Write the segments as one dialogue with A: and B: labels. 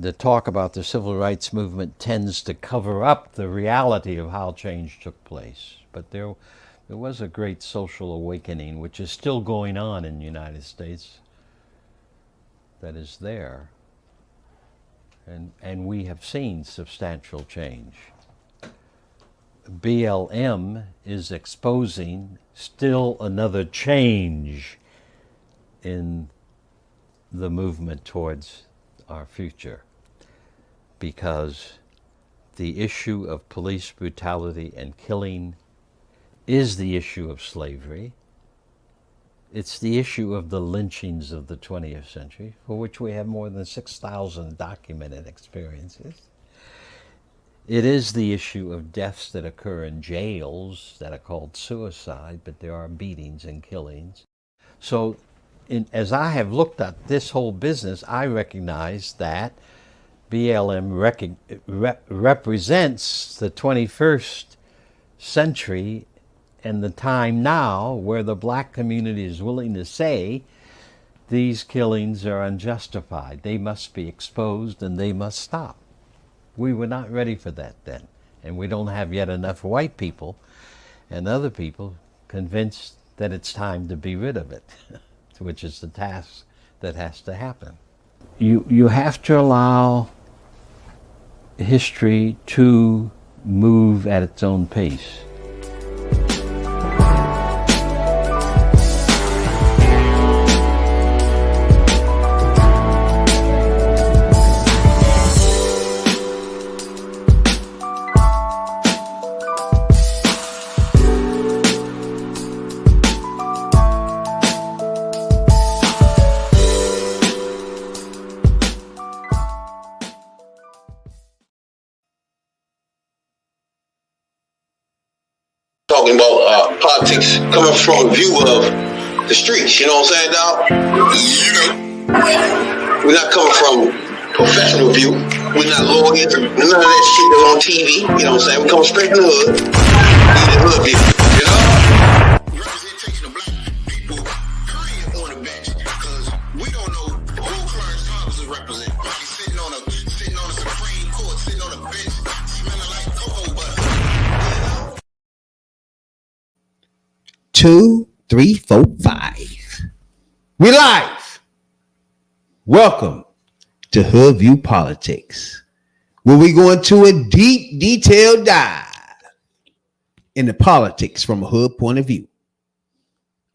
A: the talk about the civil rights movement tends to cover up the reality of how change took place. But there was a great social awakening, which is still going on in the United States, that is there. And we have seen substantial change. BLM is exposing still another change in the movement towards our future, because the issue of police brutality and killing is the issue of slavery. It's the issue of the lynchings of the 20th century, for which we have more than 6,000 documented experiences. It is the issue of deaths that occur in jails that are called suicide, but there are beatings and killings. So as I have looked at this whole business, I recognize that BLM represents the 21st century and the time now where the black community is willing to say these killings are unjustified. They must be exposed and they must stop. We were not ready for that then. And we don't have yet enough white people and other people convinced that it's time to be rid of it, which is the task that has to happen. You have to allow history to move at its own pace.
B: Talking about politics coming from a view of the streets, you know what I'm saying, dog? We're not coming from professional view. We're not lawyers, none of that shit that's on TV, you know what I'm saying? We come straight from the hood, the hood view, you know? Representation of black people, period, on the bench, because we don't know who Clarence Thomas is representing. He's sitting on a Supreme Court, sitting on a bench, smelling like cocoa butter.
C: 2, 3, 4, 5. We live. Welcome to Hoodviewpolitics, where we go into a deep, detailed dive into politics from a hood point of view.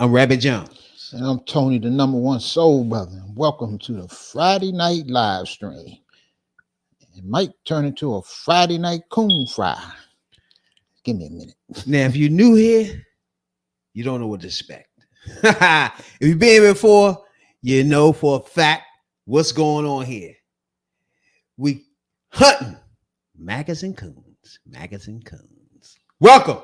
C: I'm Rabbit Jones.
D: And I'm Tony, the #1 soul brother. Welcome to the Friday night live stream. It might turn into a Friday night coon fry. Give me a minute.
C: Now, if you're new here, you don't know what to expect. If you've been here before, you know for a fact what's going on here. We hunting magas and coons. Welcome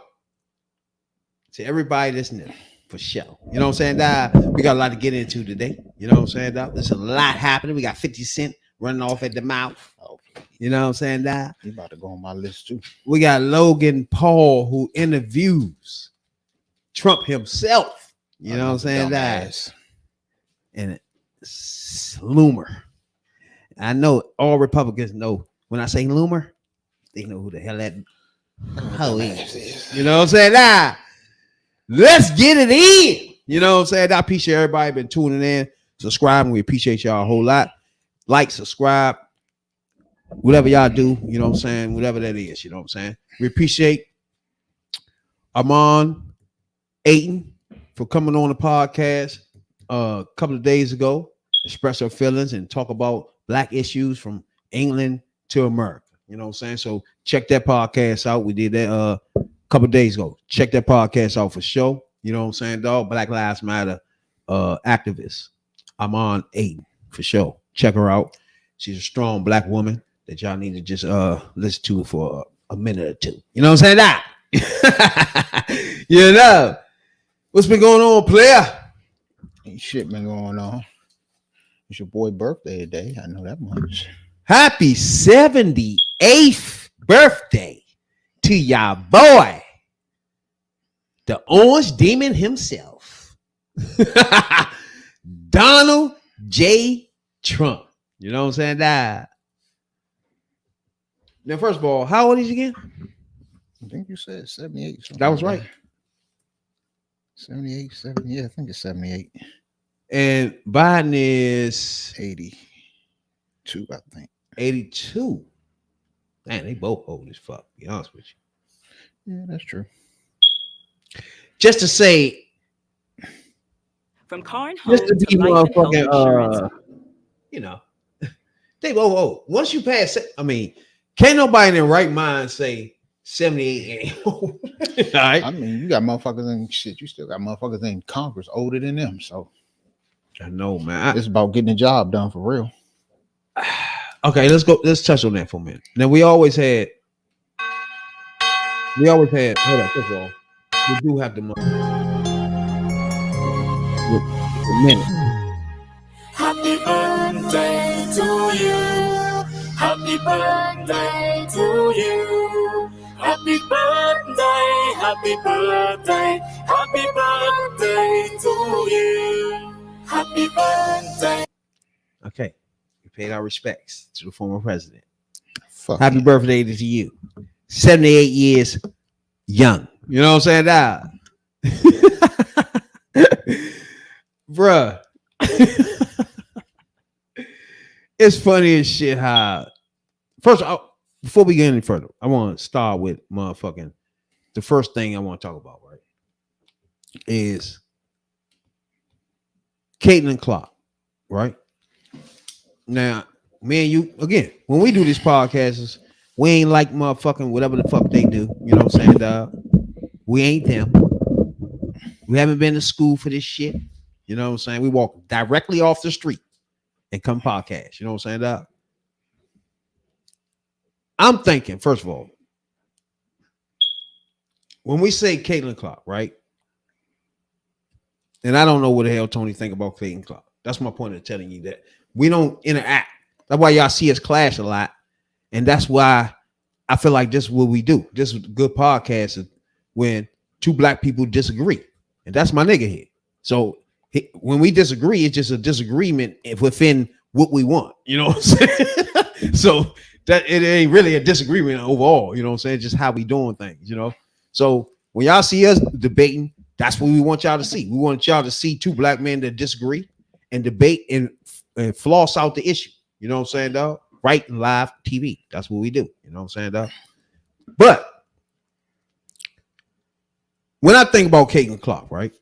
C: to everybody that's new for sure. You know what I'm saying? We got a lot to get into today. You know what I'm saying? There's a lot happening. We got 50 Cent running off at the mouth. You know what I'm saying?
D: He about to go on my list too.
C: We got Logan Paul, who interviews Trump himself, you know what I'm saying? That and it's Loomer. I know all Republicans know when I say Loomer, they know who the hell that hoe is. You know what I'm saying? Let's get it in. You know what I'm saying? I appreciate everybody been tuning in, subscribing. We appreciate y'all a whole lot. Like, subscribe, whatever y'all do. You know what I'm saying? Whatever that is. You know what I'm saying? We appreciate Armand Ayton for coming on the podcast a couple of days ago, express her feelings and talk about black issues from England to America. You know what I'm saying? So check that podcast out. We did that a couple of days ago. Check that podcast out for sure. You know what I'm saying, dog? Black Lives Matter activist. I'm on Ayton for sure. Check her out. She's a strong black woman that y'all need to just listen to for a minute or two. You know what I'm saying? You know. What's been going on, player?
D: Ain't shit been going on. It's your boy birthday today. I know that much.
C: Happy 78th birthday to y'all boy, the Orange Demon himself, Donald J. Trump. You know what I'm saying? Now, first of all, how old is he again?
D: I think you said 78.
C: That was right.
D: 78, 70. Yeah, I think it's 78.
C: And Biden is
D: 82, I think.
C: 82. Man, they both old as fuck, to be honest with you.
D: Yeah, that's true.
C: Just to say,
E: from car and
C: just
E: home
C: to
E: to
C: be
E: life and health insurance.
C: motherfucking, you know, they both old. Once you pass, I mean, can't nobody in their right mind say 78 ain't old. All right.
D: I mean, you got motherfuckers in shit. You still got motherfuckers in Congress older than them. So
C: I know, man.
D: it's about getting the job done for real.
C: Okay, let's go. Let's touch on that for a minute. Now we always had. Hold on, first of all, we do have the money. A minute.
F: Happy birthday to you. Happy birthday to you. Happy birthday, happy birthday, happy birthday to you. Happy birthday.
C: Okay, we paid our respects to the former president.
D: Fuck
C: Happy
D: yeah.
C: birthday to you. 78 years young. You know what I'm saying? Nah. Bruh. It's funny as shit how. First, before we get any further, I want to start with motherfucking. The first thing I want to talk about, right, is Caitlin Clark, right? Now, me and you, again, when we do these podcasts, we ain't like motherfucking whatever the fuck they do. You know what I'm saying, dog? We ain't them. We haven't been to school for this shit. You know what I'm saying? We walk directly off the street and come podcast. You know what I'm saying, dog? I'm thinking, first of all, when we say Caitlin Clark, right? And I don't know what the hell Tony think about Caitlin Clark. That's my point of telling you that we don't interact. That's why y'all see us clash a lot. And that's why I feel like this is what we do. This is a good podcast when two black people disagree. And that's my nigga here. So when we disagree, it's just a disagreement within what we want. You know what I'm saying? So that it ain't really a disagreement overall. You know what I'm saying? Just how we doing things, you know? So when y'all see us debating, that's what we want y'all to see. We want y'all to see two black men that disagree and debate and floss out the issue. You know what I'm saying, dog? Right and live TV. That's what we do. You know what I'm saying, dog? But when I think about Caitlin Clark, right?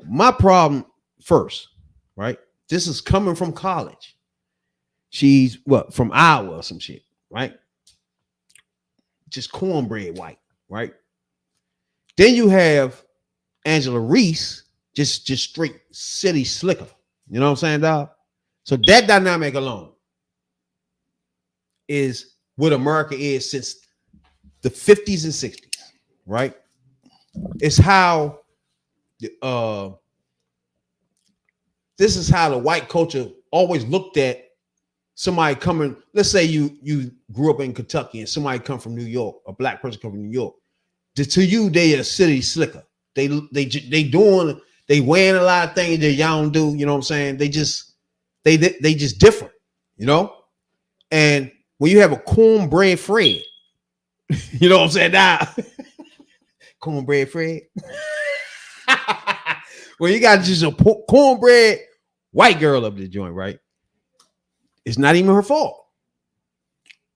C: My problem first, right? This is coming from college. She's from Iowa or some shit, right? Just cornbread white, right? Then you have Angela Reese, just straight city slicker. You know what I'm saying, dog? So that dynamic alone is what America is since the 50s and 60s, right? It's how this is how the white culture always looked at somebody coming. Let's say you grew up in Kentucky and somebody come from New York, a black person come from New York. To you, they a city slicker. They wearing a lot of things that y'all don't do. You know what I'm saying? They just different, you know. And when you have a cornbread Fred, you know what I'm saying? Now, cornbread Fred. Well, you got just a cornbread white girl up the joint, right? It's not even her fault.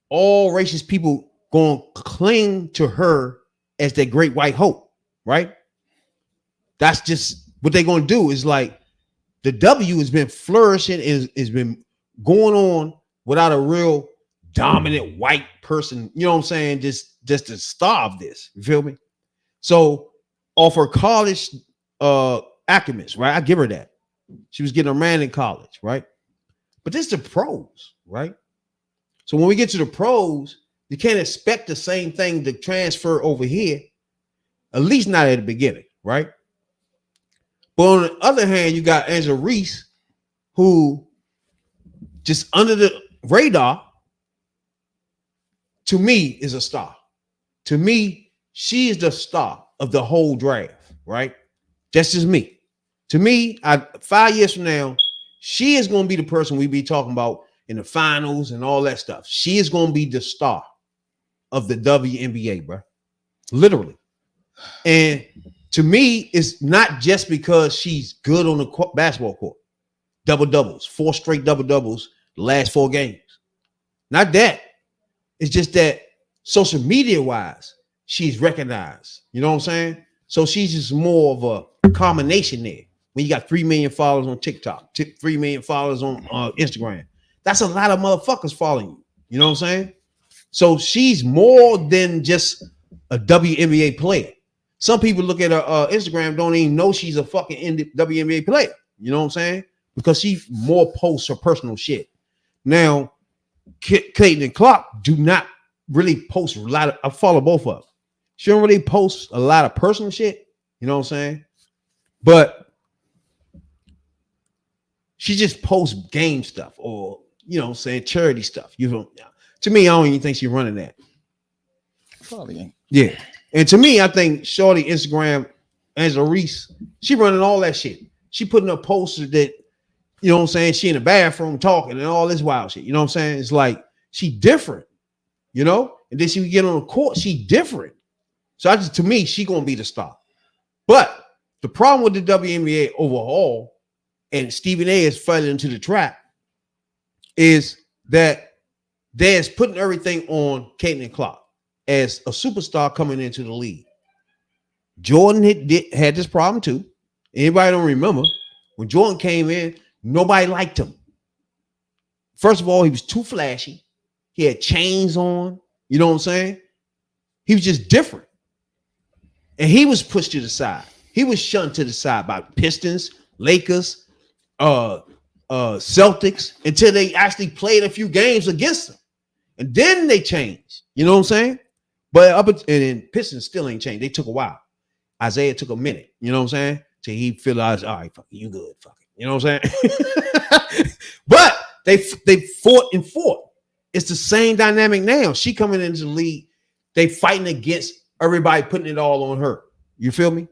C: All racist people gonna cling to her as their great white hope, right? That's just what they're gonna do. Is like the W has been flourishing and has been going on without a real dominant white person. You know what I'm saying? Just to starve this. You feel me? So off her college academics, right? I give her that. She was getting a man in college, right? But this is the pros, right? So when we get to the pros, you can't expect the same thing to transfer over here, at least not at the beginning, right? But on the other hand, you got Angela Reese, who just under the radar, to me, is a star. To me, she is the star of the whole draft, right? That's just me. To me, 5 years from now, she is going to be the person we be talking about in the finals and all that stuff. She is going to be the star of the WNBA, bro. Literally. And to me, it's not just because she's good on the basketball court. Double-doubles, 4 straight double-doubles the last 4 games. Not that. It's just that social media-wise, she's recognized. You know what I'm saying? So she's just more of a combination there. When you got 3 million followers on TikTok, 3 million followers on Instagram, that's a lot of motherfuckers following you. You know what I'm saying? So she's more than just a WNBA player. Some people look at her Instagram, don't even know she's a fucking WNBA player. You know what I'm saying? Because she more posts her personal shit. Now, Caitlin Clark do not really post a lot of, I follow both of them. She don't really post a lot of personal shit. You know what I'm saying? But she just posts game stuff or, you know what I'm saying, charity stuff. You know, to me, I don't even think she's running that.
D: Probably ain't.
C: Yeah. And to me, I think Shorty Instagram, Angela Reese, she running all that shit. She putting up posters that, you know what I'm saying, she in the bathroom talking and all this wild shit. You know what I'm saying? It's like she different, you know? And then she would get on the court, she different. So to me, she gonna be the star. But the problem with the WNBA overall, and Stephen A is falling into the trap, is that there's putting everything on Caitlin Clark as a superstar coming into the league. Jordan had this problem too. Anybody don't remember when Jordan came in, nobody liked him. First of all, he was too flashy. He had chains on. You know what I'm saying? He was just different. And he was pushed to the side. He was shunned to the side by Pistons, Lakers, Celtics, until they actually played a few games against him. And then they changed. You know what I'm saying? But and then Pistons still ain't changed. They took a while. Isaiah took a minute. You know what I'm saying? Till he realized, all right, fuck it, you good, fuck it. You know what I'm saying? But they fought and fought. It's the same dynamic now. She coming into the league, they fighting against everybody putting it all on her. You feel me?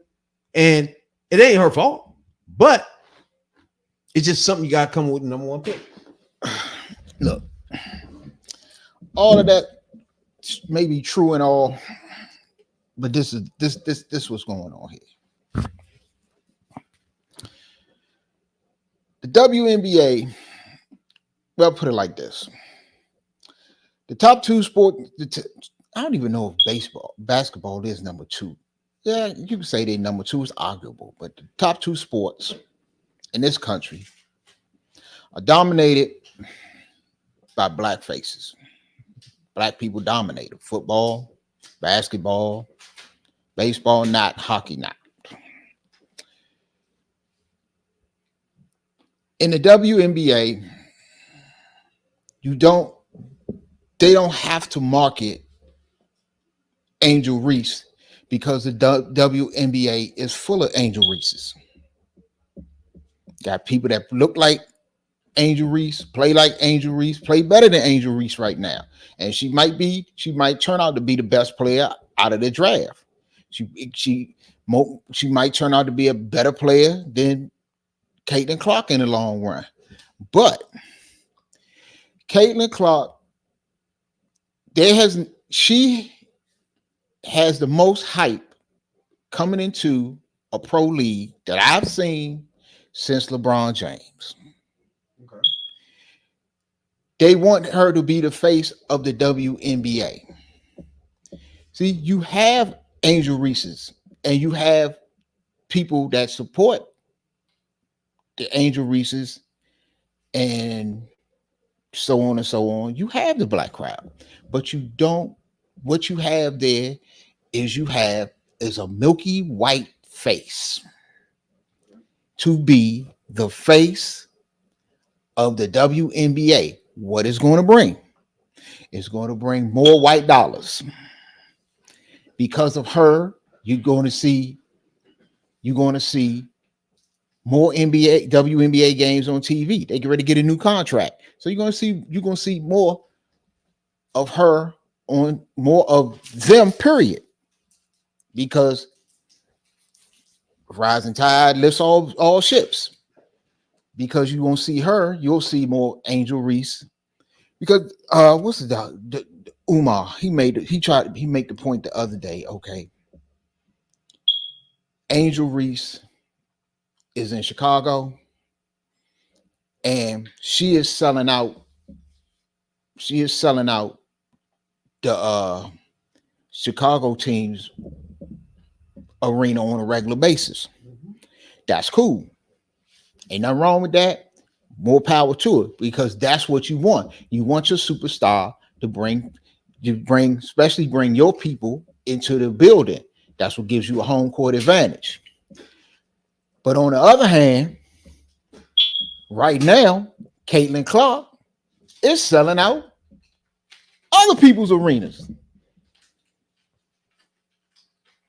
C: And it ain't her fault, but it's just something you gotta come with the number 1 pick.
D: Look, all of that may be true and all, but this what's going on here. The WNBA, well, put it like this. The top 2 sport, I don't even know if basketball is number 2. Yeah, you can say they're number 2 is arguable, but the top 2 sports in this country are dominated by black faces. Black people dominate it. Football, basketball, baseball, not hockey, not. In the WNBA, they don't have to market Angel Reese because the WNBA is full of Angel Reeses. Got people that look like Angel Reese, play like Angel Reese, play better than Angel Reese right now. And she might turn out to be the best player out of the draft. She might turn out to be a better player than Caitlin Clark in the long run. But Caitlin Clark, she has the most hype coming into a pro league that I've seen since LeBron James. Okay. They want her to be the face of the WNBA. See, you have Angel Reese's and you have people that support the Angel Reese's and so on and so on. You have the black crowd, but you don't. What you have there is a milky white face to be the face of the WNBA. What is going to bring? It's going to bring more white dollars. Because of her, you're going to see more WNBA games on TV. They get ready to get a new contract. So you're going to see more of her on more of them, period. Because rising tide lifts all ships. Because you won't see her, you'll see more Angel Reese Because what's the Umar? He made the point the other day. Okay, Angel Reese is in Chicago, and she is selling out. She is selling out the Chicago team's arena on a regular basis. That's cool. Ain't nothing wrong with that. More power to it, because that's what you want. You want your superstar to bring your people into the building. That's what gives you a home court advantage. But on the other hand, right now, Caitlin Clark is selling out other people's arenas.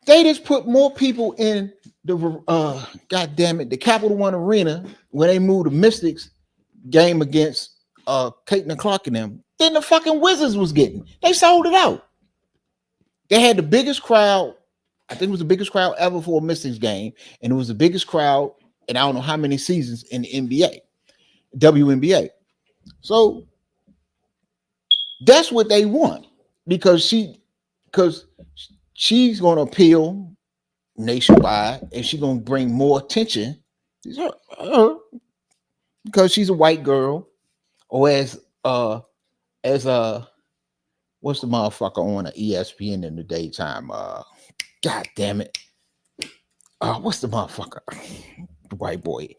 D: They just put more people in the the Capital One Arena when they moved the Mystics game against Caitlin Clark and them than the fucking Wizards was getting. They sold it out. They had the biggest crowd. I think it was the biggest crowd ever for a Mystics game, and it was the biggest crowd in I don't know how many seasons in the NBA, WNBA. So that's what they want, because she's going to appeal nationwide, and she's going to bring more attention because she's a white girl, or as what's the motherfucker on the ESPN in the daytime? God damn it! What's the motherfucker? The white boy.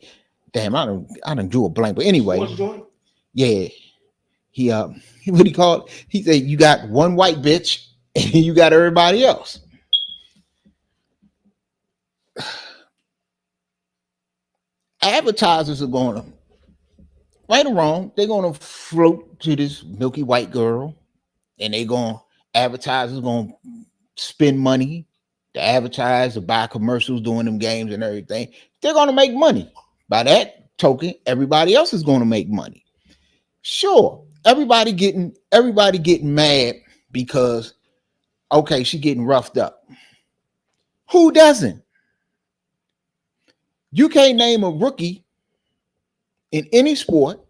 D: Damn, I don't do a blank. But anyway, yeah, he what he called? He said you got one white bitch and you got everybody else. Advertisers are going to, right or wrong, they're going to float to this milky white girl, and advertisers going to spend money to advertise, to buy commercials during them games and everything. They're going to make money. By that token, everybody else is going to make money. Sure, everybody getting mad because, okay, she getting roughed up. Who doesn't? You can't name a rookie in any sport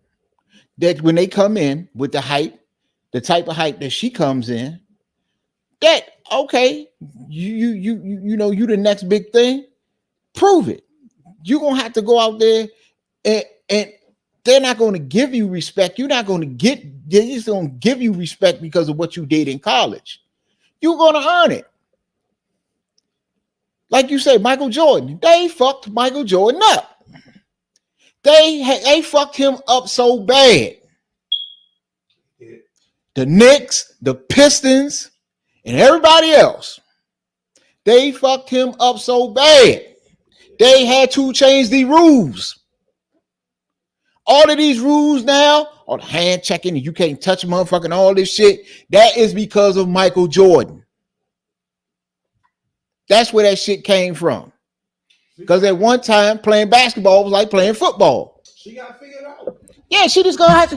D: that when they come in with the hype, the type of hype that she comes in, that okay, you know you the next big thing. Prove it. You're gonna have to go out there and they're not going to give you respect. They're just going to give you respect because of what you did in college. You're going to earn it. Like you say, Michael Jordan, they fucked Michael Jordan up. They fucked him up so bad. The Knicks, the Pistons, and everybody else, they fucked him up so bad. They had to change the rules. All of these rules now, all the hand checking, and you can't touch a motherfucking all this shit, that is because of Michael Jordan. That's where that shit came from. Because at one time, playing basketball was like playing football.
C: She got figured out.
D: Yeah, she just gonna have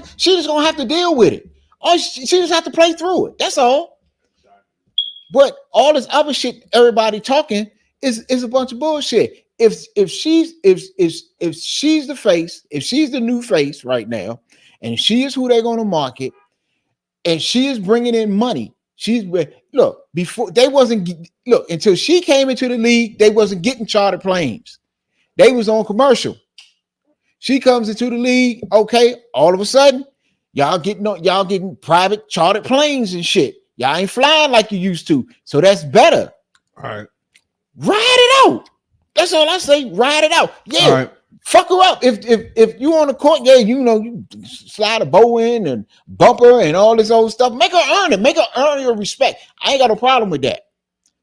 D: to deal with it. Or she just have to play through it. That's all. But all this other shit, everybody talking is a bunch of bullshit. If she's the face, if she's the new face right now, and she is who they're going to market, and she is bringing in money. Until she came into the league, they wasn't getting chartered planes. They was on commercial. She comes into the league, okay, all of a sudden, y'all getting private chartered planes and shit. Y'all ain't flying like you used to. So that's better.
C: All right.
D: Ride it out. That's all I say. Ride it out. Yeah. All right. Fuck her up. If you on the court, yeah, you slide a bow in and bump her and all this old stuff. Make her earn it. Make her earn your respect. I ain't got a problem with that.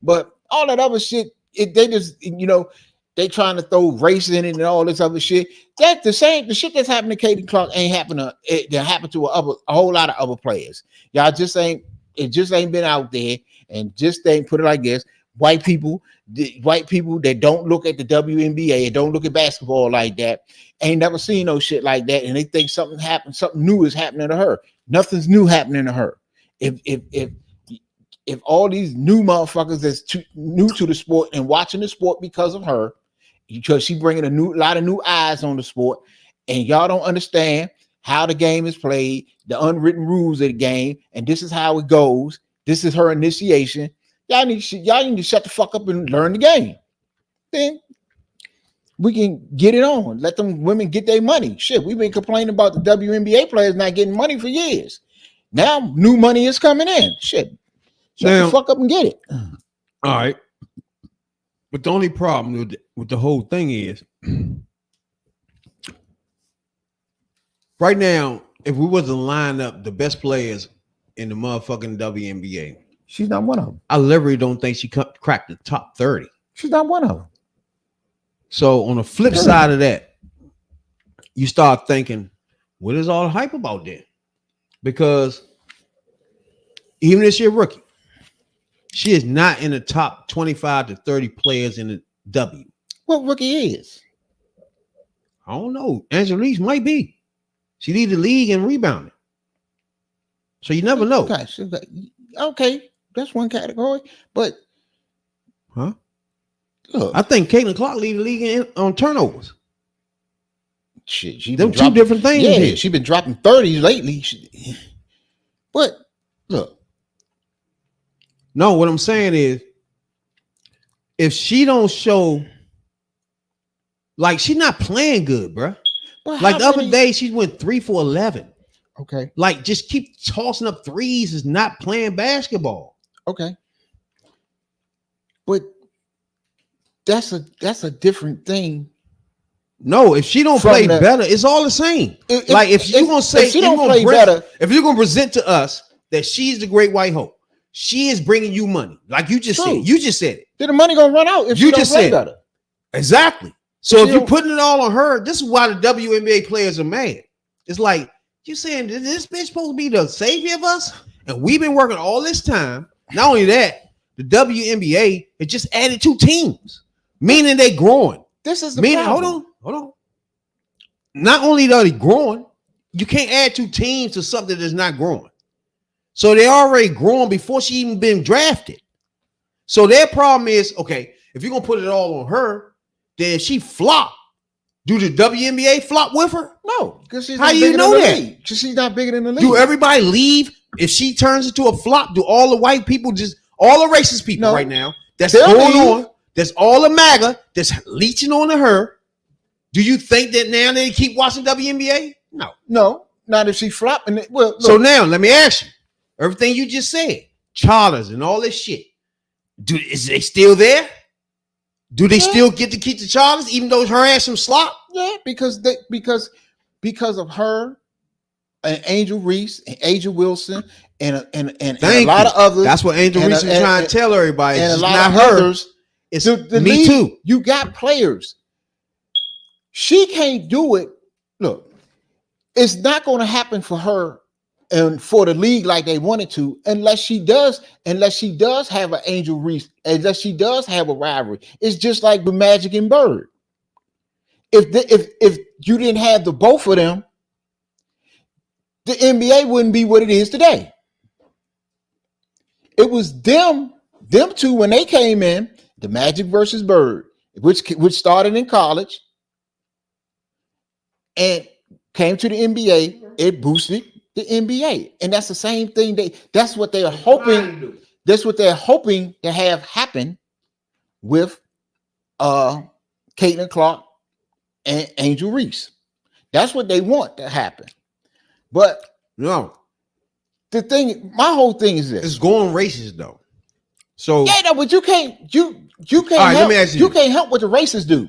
D: But all that other shit, they just, they trying to throw race in it and all this other shit. That's the same. The shit that's happened to Caitlin Clark ain't happened to a whole lot of other players. Y'all just ain't. It just ain't been out there, and just ain't, put it like this. White people that don't look at the WNBA and don't look at basketball like that ain't never seen no shit like that, and they think something new is happening to her. Nothing's new happening to her. If all these new motherfuckers that's new to the sport and watching the sport because of her, because she bringing a lot of new eyes on the sport, and y'all don't understand how the game is played, the unwritten rules of the game, and this is how it goes. This is her initiation. Y'all need to shut the fuck up and learn the game. Then we can get it on. Let them women get their money. Shit, we've been complaining about the WNBA players not getting money for years. Now new money is coming in. Shit, shut the fuck up and get it.
C: All right. But the only problem with the whole thing is, right now, if we was to line up the best players in the motherfucking WNBA,
D: she's not one of them.
C: I literally don't think she cracked the top 30.
D: She's not one of them.
C: So on the flip side of that, you start thinking, what is all the hype about that? Because even if she's a rookie, she is not in the top 25 to 30 players in the W.
D: What rookie is?
C: I don't know. Angelique might be. She lead the league in rebounding. So you never know.
D: Okay, that's one category. But
C: look,
D: I
C: I think Caitlin Clark lead the league on turnovers.
D: Shit, she
C: them two different things.
D: Yeah, she's been dropping 30s lately. But look.
C: No, what I'm saying is, if she don't show, like, she's not playing good, bro. Like the other day, she went 3 for 11.
D: Okay.
C: Like, just keep tossing up threes is not playing basketball.
D: Okay. But that's a different thing.
C: No, if she don't play better, it's all the same. If you're gonna say
D: she don't play better,
C: if you're gonna present to us that she's the great white hope, she is bringing you money, like you just said. You just said it.
D: Then the money gonna run out if you don't play better.
C: Exactly. So if you're putting it all on her, this is why the WNBA players are mad. It's like, you saying this bitch supposed to be the savior of us, and we've been working all this time. Not only that, the WNBA has just added 2 teams, meaning they growing.
D: This is the problem.
C: Hold on. Not only are they growing, you can't add 2 teams to something that's not growing. So they already grown before she even been drafted. So their problem is, okay, if you're gonna put it all on her, then if she flop, do the WNBA flop with her?
D: No, because she's
C: how
D: not
C: you
D: bigger
C: know
D: than the
C: that?
D: league. She's not bigger than the league.
C: Do everybody leave if she turns into a flop? Do all the white people all the racist people right now that's going on? That's all the MAGA that's leeching on to her. Do you think that now they keep watching WNBA? No,
D: not if she flopping. Well, look.
C: So now let me ask you. Everything you just said, charters and all this shit, is they still there? Do they still get to keep the charters, even though her ass some slop?
D: Yeah, because of her and Angel Reese and Angel Wilson and a lot of others.
C: That's what Angel Reese is trying to tell everybody.
D: And
C: it's
D: a lot
C: not
D: of
C: her.
D: others.
C: It's
D: the
C: me
D: league,
C: too.
D: You got players. She can't do it. Look, it's not going to happen for her and for the league like they wanted to, unless she does have an Angel Reese, unless she does have a rivalry. It's just like the Magic and Bird. If you didn't have the both of them, the NBA wouldn't be what it is today. It was them two when they came in, the Magic versus Bird, which started in college and came to the NBA. It boosted the NBA, and that's the same thing. That's what they're hoping. That's what they're hoping to have happen with Caitlin Clark and Angel Reese. That's what they want to happen. But
C: no,
D: my whole thing is this:
C: it's going racist though. So
D: yeah, no, but you can't
C: right,
D: help.
C: let me ask
D: You can't help what the racists do.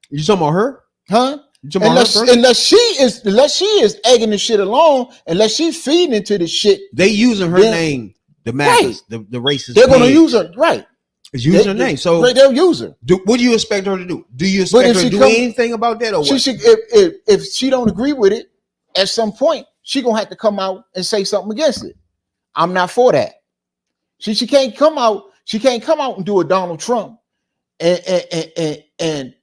C: You talking about her?
D: Huh?
C: Unless
D: she is egging the shit along, unless she's feeding into the shit,
C: they using her name, the Magas, the racist.
D: They're going to use her, right?
C: It's using her name, so
D: they'll use her.
C: What do you expect her to do? Do you expect her to do anything about that, or what?
D: If she don't agree with it, at some point she gonna have to come out and say something against it. I'm not for that. She can't come out. She can't come out and do a Donald Trump and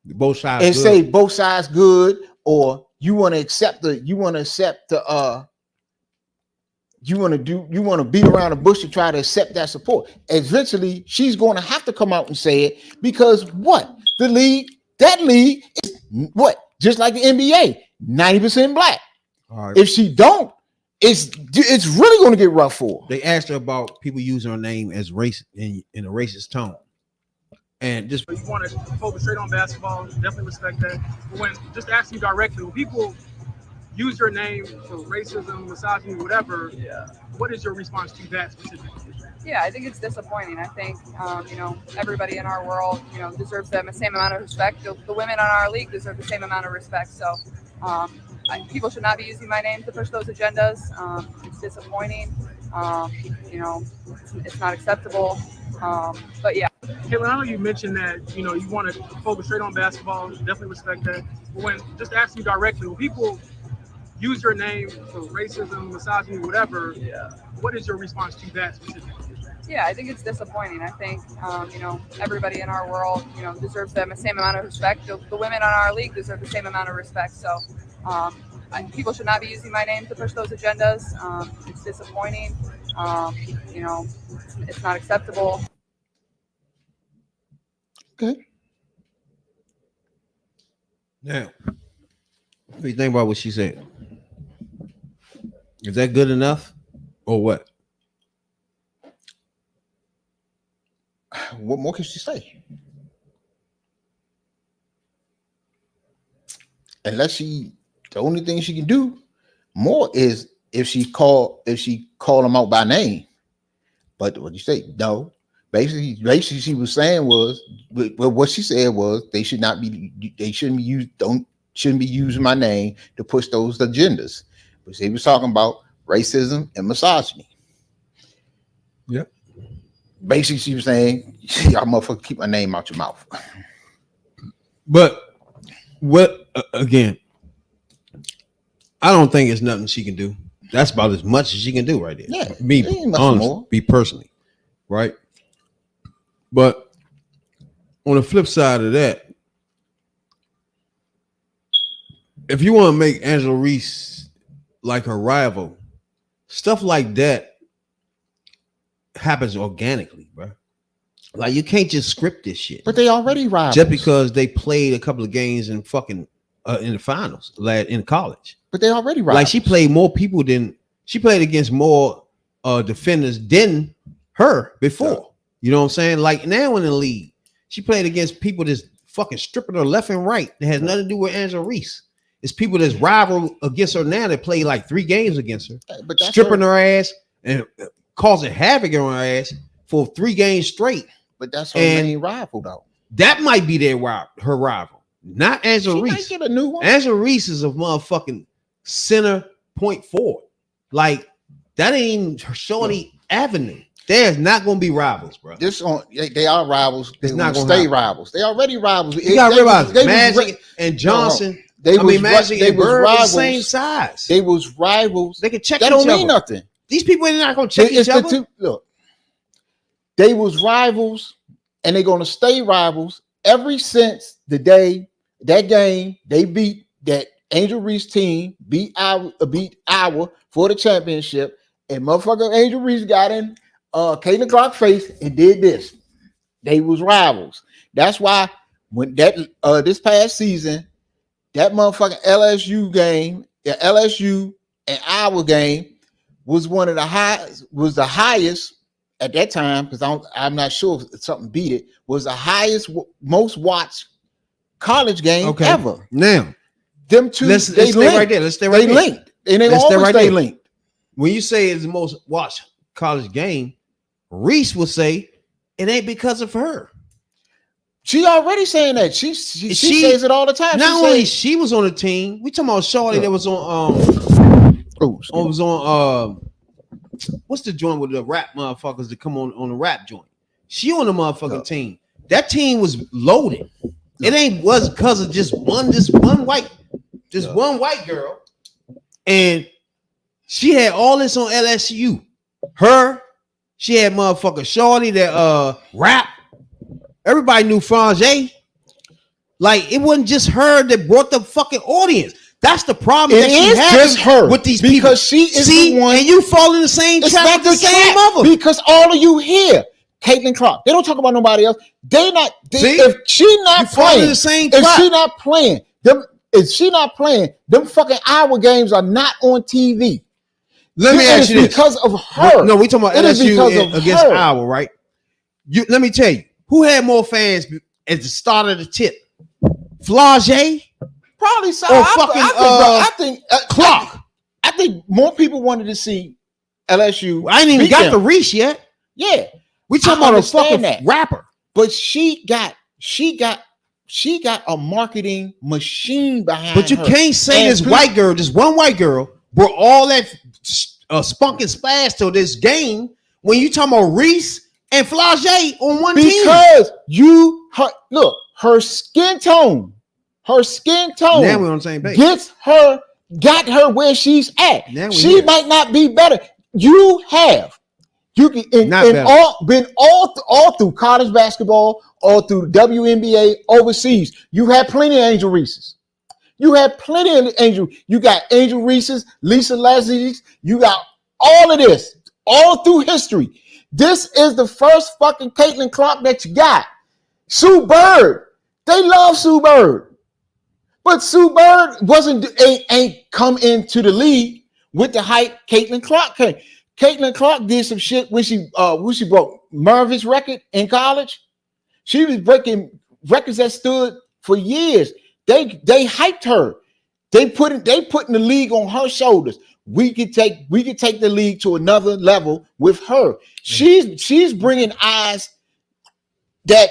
C: both sides
D: and
C: good.
D: Say both sides good, or you want to accept you want to beat around the bush to try to accept that support. Eventually she's going to have to come out and say it, because that league is what, just like the NBA, 90% black.
C: All right.
D: If she don't, it's really going to get rough for her.
C: They asked her about people using her name as race in a racist tone, and just
G: You want to focus straight on basketball, definitely respect that. But when just asking you directly, when people use your name for racism, misogyny, whatever, what is your response to that specifically?
H: Yeah, I think it's disappointing. I think, everybody in our world, deserves the same amount of respect. The women on our league deserve the same amount of respect. So people should not be using my name to push those agendas. It's disappointing. It's not acceptable. But yeah.
G: Caitlin, I know you mentioned that, you want to focus straight on basketball, definitely respect that. But when just asking you directly, when people use your name for racism, misogyny, whatever, what is your response to that specifically?
H: Yeah, I think it's disappointing. I think, everybody in our world, deserves the same amount of respect. The women on our league deserve the same amount of respect. So people should not be using my name to push those agendas. It's disappointing. It's not acceptable.
D: Okay.
C: now, what do you think about what she said? Is that good enough, or what?
D: What more can she say? The only thing she can do more is if she call them out by name. But what you say? No. Basically, she was saying was, well, what she said was they shouldn't be using my name to push those agendas. But she was talking about racism and misogyny.
C: Yep.
D: Basically, she was saying, y'all motherfucker keep my name out your mouth.
C: But what again? I don't think it's nothing she can do. That's about as much as she can do right there.
D: Yeah,
C: me
D: ain't much
C: honest,
D: more.
C: be personally, right? But on the flip side of that, if you want to make Angela Reese like her rival, stuff like that happens organically, bro. Like you can't just script this shit.
D: But they already rivals.
C: Just because they played a couple of games in fucking in the finals in college.
D: But they already rivals.
C: Like she played more people than she played against more defenders than her before. Yeah. You know what I'm saying? Like now in the league, she played against people that's fucking stripping her left and right. That has nothing to do with Angela Reese. It's people that's rival against her now that played like 3 games against her, but stripping her ass and causing havoc on her ass for 3 games straight.
D: But that's her main rival, though.
C: That might be her rival, not Angela Reese.
D: She might get a new one.
C: Angela Reese is a motherfucking center point forward. Like that ain't Shorty Avenue. There's not going to be rivals, bro.
D: They are rivals. They're not going to stay rivals. They already rivals.
C: You got to realize Magic and Johnson. Magic and Bird are the same size.
D: They was rivals.
C: They can check
D: that
C: each
D: don't
C: other.
D: Mean nothing.
C: These people are not going to check each other.
D: Look, they was rivals, and they're going to stay rivals ever since the day that game they beat that Angel Reese team beat our for the championship, and motherfucker Angel Reese got in Caitlin Clark's face and did this. They was rivals. That's why when that this past season, that motherfucking LSU game, the LSU and our game was one of the highest at that time, because I'm not sure if something beat it, was the highest, most watched college game ever.
C: Now,
D: them two,
C: let's stay right there. Let's stay right there.
D: They linked, and they always stay linked.
C: When you say it's the most watched college game, Reese would say it ain't because of her.
D: She already saying that. She says it all the time.
C: Not only she was on the team, we talking about Shorty that was on what's the joint with the rap motherfuckers that come on the rap joint? She on the motherfucking team. That team was loaded. It was because of just one white girl, and she had all this on LSU. She had motherfucker Shorty that rap. Everybody knew Frangé. Like it wasn't just her that brought the fucking audience. That's the problem.
D: It is just her
C: with these
D: because
C: people.
D: She is the one,
C: and you fall in the same trap with the same mother.
D: Because all of you here, Caitlin Clark, they don't talk about nobody else. If she not playing,
C: in the same trap.
D: if she not playing, If she not playing, them fucking Iowa games are not on TV.
C: Let me ask you this.
D: Because of her.
C: No, we talking about
D: It is because
C: LSU
D: of
C: against
D: her.
C: Iowa, right? Let me tell you, who had more fans at the start of the tip? Flage
D: Probably so.
C: or fucking
D: I think
C: Clark?
D: I think more people wanted to see LSU.
C: I ain't even
D: beat
C: got
D: them.
C: the Reese yet.
D: Yeah,
C: We talking
D: I
C: about a
D: understand
C: fucking
D: that.
C: rapper.
D: but she got a marketing machine behind
C: But you
D: her.
C: can't say
D: And
C: this
D: people-
C: white girl, this one white girl, brought all that spunk and splash to this game when you talking about Reese and Flage on one team.
D: because look, her skin tone. Now
C: Now we're on the same page.
D: got her where she's at.
C: Now we
D: She
C: here.
D: might not be better. You can
C: Not better.
D: all through college basketball, all through WNBA, overseas. You had plenty of Angel Reeses. You got Angel Reeses, Lisa Leslie's. You got all of this, all through history. This is the first fucking Caitlin Clark that you got. Sue Bird. They love Sue Bird. But Sue Bird ain't come into the league with the hype Caitlin Clark came. Caitlin Clark did some shit when she broke Mervin's record in college. She was breaking records that stood for years. They hyped her. They put in the league on her shoulders. We could take the league to another level with her. She's bringing eyes that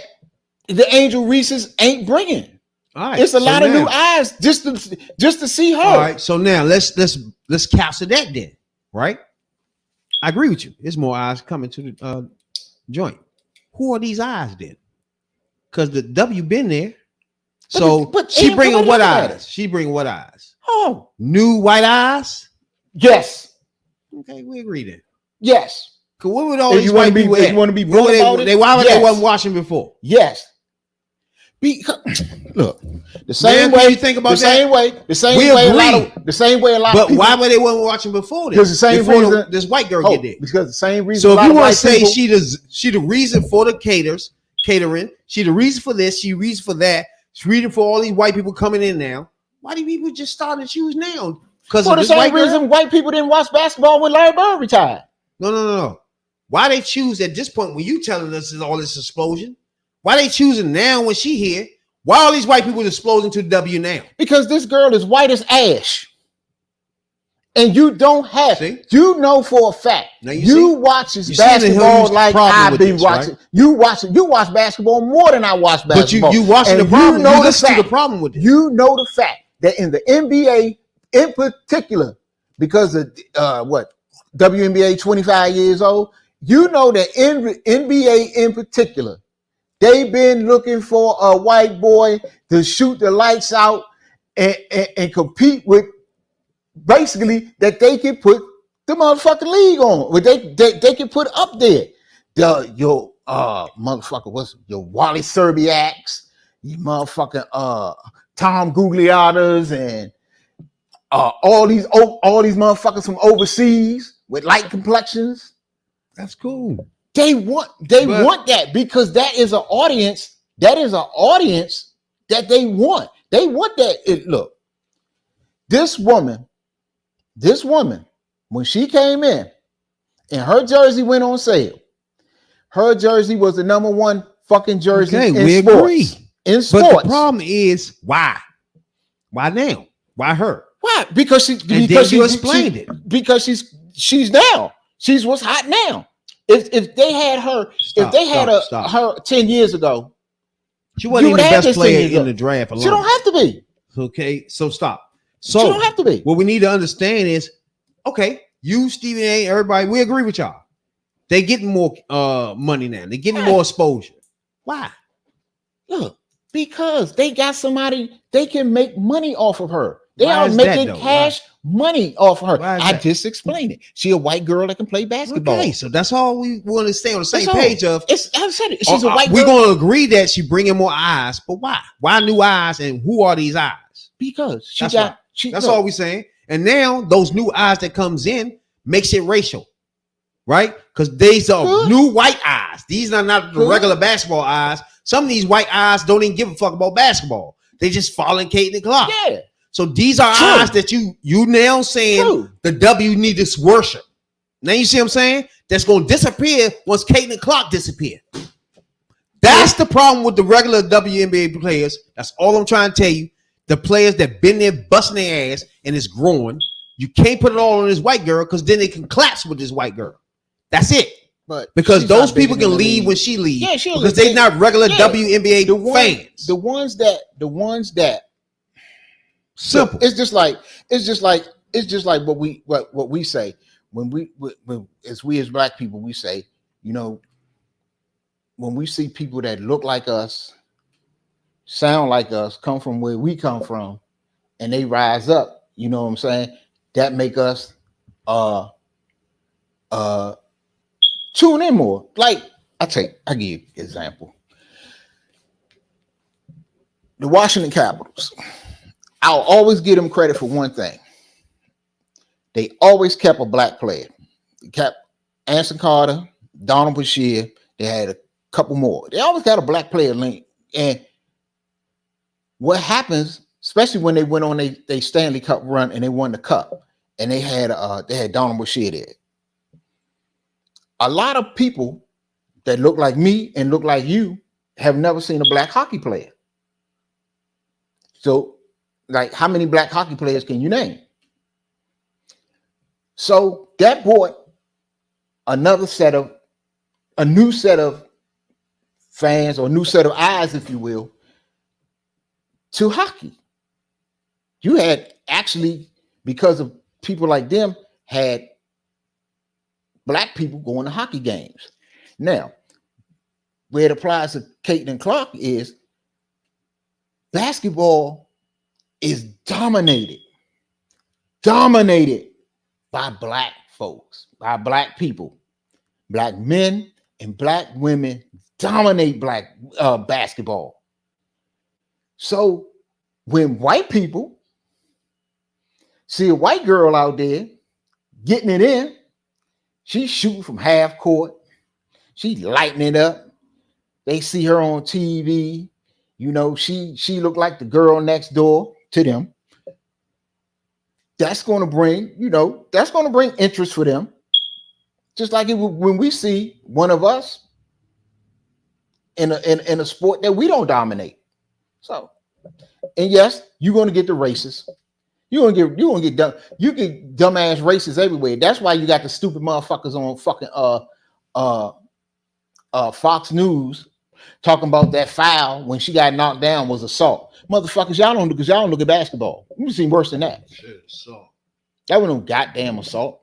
D: the Angel Reeses ain't bringing.
C: All right,
D: It's a
C: so
D: lot of
C: now-
D: new eyes just to see her.
C: All right, so now let's capture that then, right? I agree with you. There's more eyes coming to the joint. Who are these eyes then? Because the W been there. So
D: but
C: she
D: ain't
C: bringing
D: nobody
C: what
D: looking at
C: eyes? She bringing what eyes?
D: Oh,
C: New white eyes?
D: yes,
C: Okay, we agree then.
D: yes,
C: Cause what would all
D: If
C: these
D: you wanna
C: white
D: be-
C: people
D: if
C: at?
D: you wanna be
C: Where were
D: blunt about it,
C: why were they
D: yes.
C: wasn't watching before?
D: yes. Because look, the same
C: Man, can
D: way
C: you think about
D: the same
C: that?
D: way, the same
C: We
D: way a lot
C: agree.
D: of the same way a lot of
C: But
D: people.
C: why were they wasn't watching before this?
D: Because the same
C: Before
D: reason
C: this white girl
D: Oh,
C: get there.
D: because the same reason.
C: So
D: a
C: if
D: lot
C: you
D: of
C: want
D: white
C: to say
D: people-
C: she the reason for the catering, she the reason for this, she reason for that, she's reason for all these white people coming in now. Why do people just start to choose now? Because
D: for
C: of
D: the
C: this
D: same
C: white
D: reason
C: girl?
D: white people didn't watch basketball when Larry Bird retired.
C: No. Why they choose at this point when you telling us is all this explosion? Why they choosing now when she here? Why all these white people exploding to the W now?
D: Because this girl is white as ash. And you don't have,
C: See?
D: you know for a fact,
C: Now
D: you
C: see?
D: watch this
C: You see the
D: basketball
C: huge
D: like
C: problem
D: I
C: with
D: be
C: this,
D: watching.
C: right?
D: You watch basketball more than I watch
C: But
D: basketball.
C: you watching
D: And
C: the problem.
D: You know
C: You
D: the
C: listen to
D: fact.
C: the problem with it.
D: You know the fact that in the NBA in particular, because of WNBA 25 years old, you know that in NBA in particular, they've been looking for a white boy to shoot the lights out and compete with, basically, that they can put the motherfucking league on. They can put up there. Your motherfucker, what's your Wally Serbiaks, you motherfucking Tom Gugliotas, and all these motherfuckers from overseas with light complexions.
C: That's cool.
D: They want that because that is an audience. That is an audience that they want. They want that. Look, this woman, when she came in and her jersey went on sale, her jersey was the number one fucking jersey
C: Okay,
D: in
C: we
D: sports.
C: agree.
D: In sports.
C: But the problem is why? Why now? Why her?
D: Why? Because she
C: And
D: because
C: then you
D: she-
C: explained
D: she-
C: it.
D: Because she's now. She's what's hot now. If they had her,
C: Stop,
D: if they had
C: stop.
D: her 10 years ago,
C: She wasn't
D: You
C: even the
D: would have
C: best
D: this
C: player
D: thing,
C: in the draft alone.
D: she don't have to be.
C: Okay, so stop.
D: She
C: So
D: don't have to be.
C: what we need to understand is, okay, you, Stephen A, everybody, we agree with y'all. They getting more money now. They getting more exposure. Why?
D: Look, because they got somebody they can make money off of her. They
C: Why
D: are
C: is that,
D: making
C: though?
D: cash money off of her.
C: Why is
D: I
C: that?
D: just explained it. She a white girl that can play basketball.
C: Okay, so that's all we want to stay on the same
D: That's all.
C: page of.
D: I said it. She's a white
C: We're
D: girl
C: going to agree that she bringing more eyes, but why? Why new eyes, and who are these eyes?
D: because she
C: That's
D: got.
C: why.
D: She,
C: That's
D: look,
C: all we saying. And now those new eyes that comes in makes it racial, right? Because these are
D: Good.
C: new white eyes. These are not the
D: Good.
C: regular basketball eyes. Some of these white eyes don't even give a fuck about basketball. They just following Caitlin Clark.
D: Yeah.
C: So these are
D: True.
C: eyes that you now saying
D: True.
C: the W need this worship. Now you see what I'm saying? That's going to disappear once Caitlin Clark disappear. That's the problem with the regular WNBA players. That's all I'm trying to tell you. The players that been there busting their ass and it's growing. You can't put it all on this white girl because then they can collapse with this white girl. That's it.
D: But
C: Because
D: she's
C: those
D: not bigger
C: people can
D: than the
C: leave
D: league.
C: when she leaves.
D: Yeah, she'll
C: because
D: leave.
C: they're not regular
D: Yeah.
C: WNBA fans.
D: The ones that
C: Simple.
D: It's just like what we say when as black people, we say, you know, when we see people that look like us, sound like us, come from where we come from, and they rise up, you know what I'm saying? That make us tune in more. Like I give you an example. The Washington Capitals. I'll always give them credit for one thing. They always kept a black player. They kept Anson Carter, Donald Bashir. They had a couple more. They always got a black player link. And what happens, especially when they went on they Stanley Cup run and they won the cup, and they had Donald Bashir there. A lot of people that look like me and look like you have never seen a black hockey player. So, like, how many black hockey players can you name? So that brought a new set of fans, or a new set of eyes, if you will, to hockey. You had actually, because of people like them, had black people going to hockey games. Now, where it applies to Caitlin Clark is basketball is dominated by black folks, by black people. Black men and black women dominate black basketball. So when white people see a white girl out there getting it in, she's shooting from half court, she's lighting it up. They see her on TV. You know, she looked like the girl next door to them. That's going to bring, interest for them. Just like when we see one of us in a sport that we don't dominate. So, and yes, you're going to get the racists. You get dumbass racists everywhere. That's why you got the stupid motherfuckers on fucking Fox News talking about that foul when she got knocked down was assault. Motherfuckers, y'all don't look at basketball. You've seen worse than that.
C: Shit, assault.
D: That was no goddamn assault.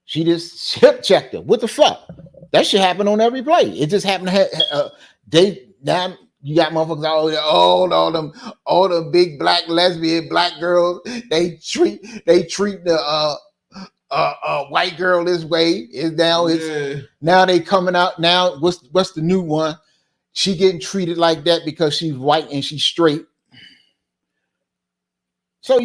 D: She just hip checked her. What the fuck? That shit happened on every play. It just happened to have now you got motherfuckers all the big black lesbian black girls. They treat the white girl this way. Now they coming out. Now what's the new one? She getting treated like that because she's white and she's straight. So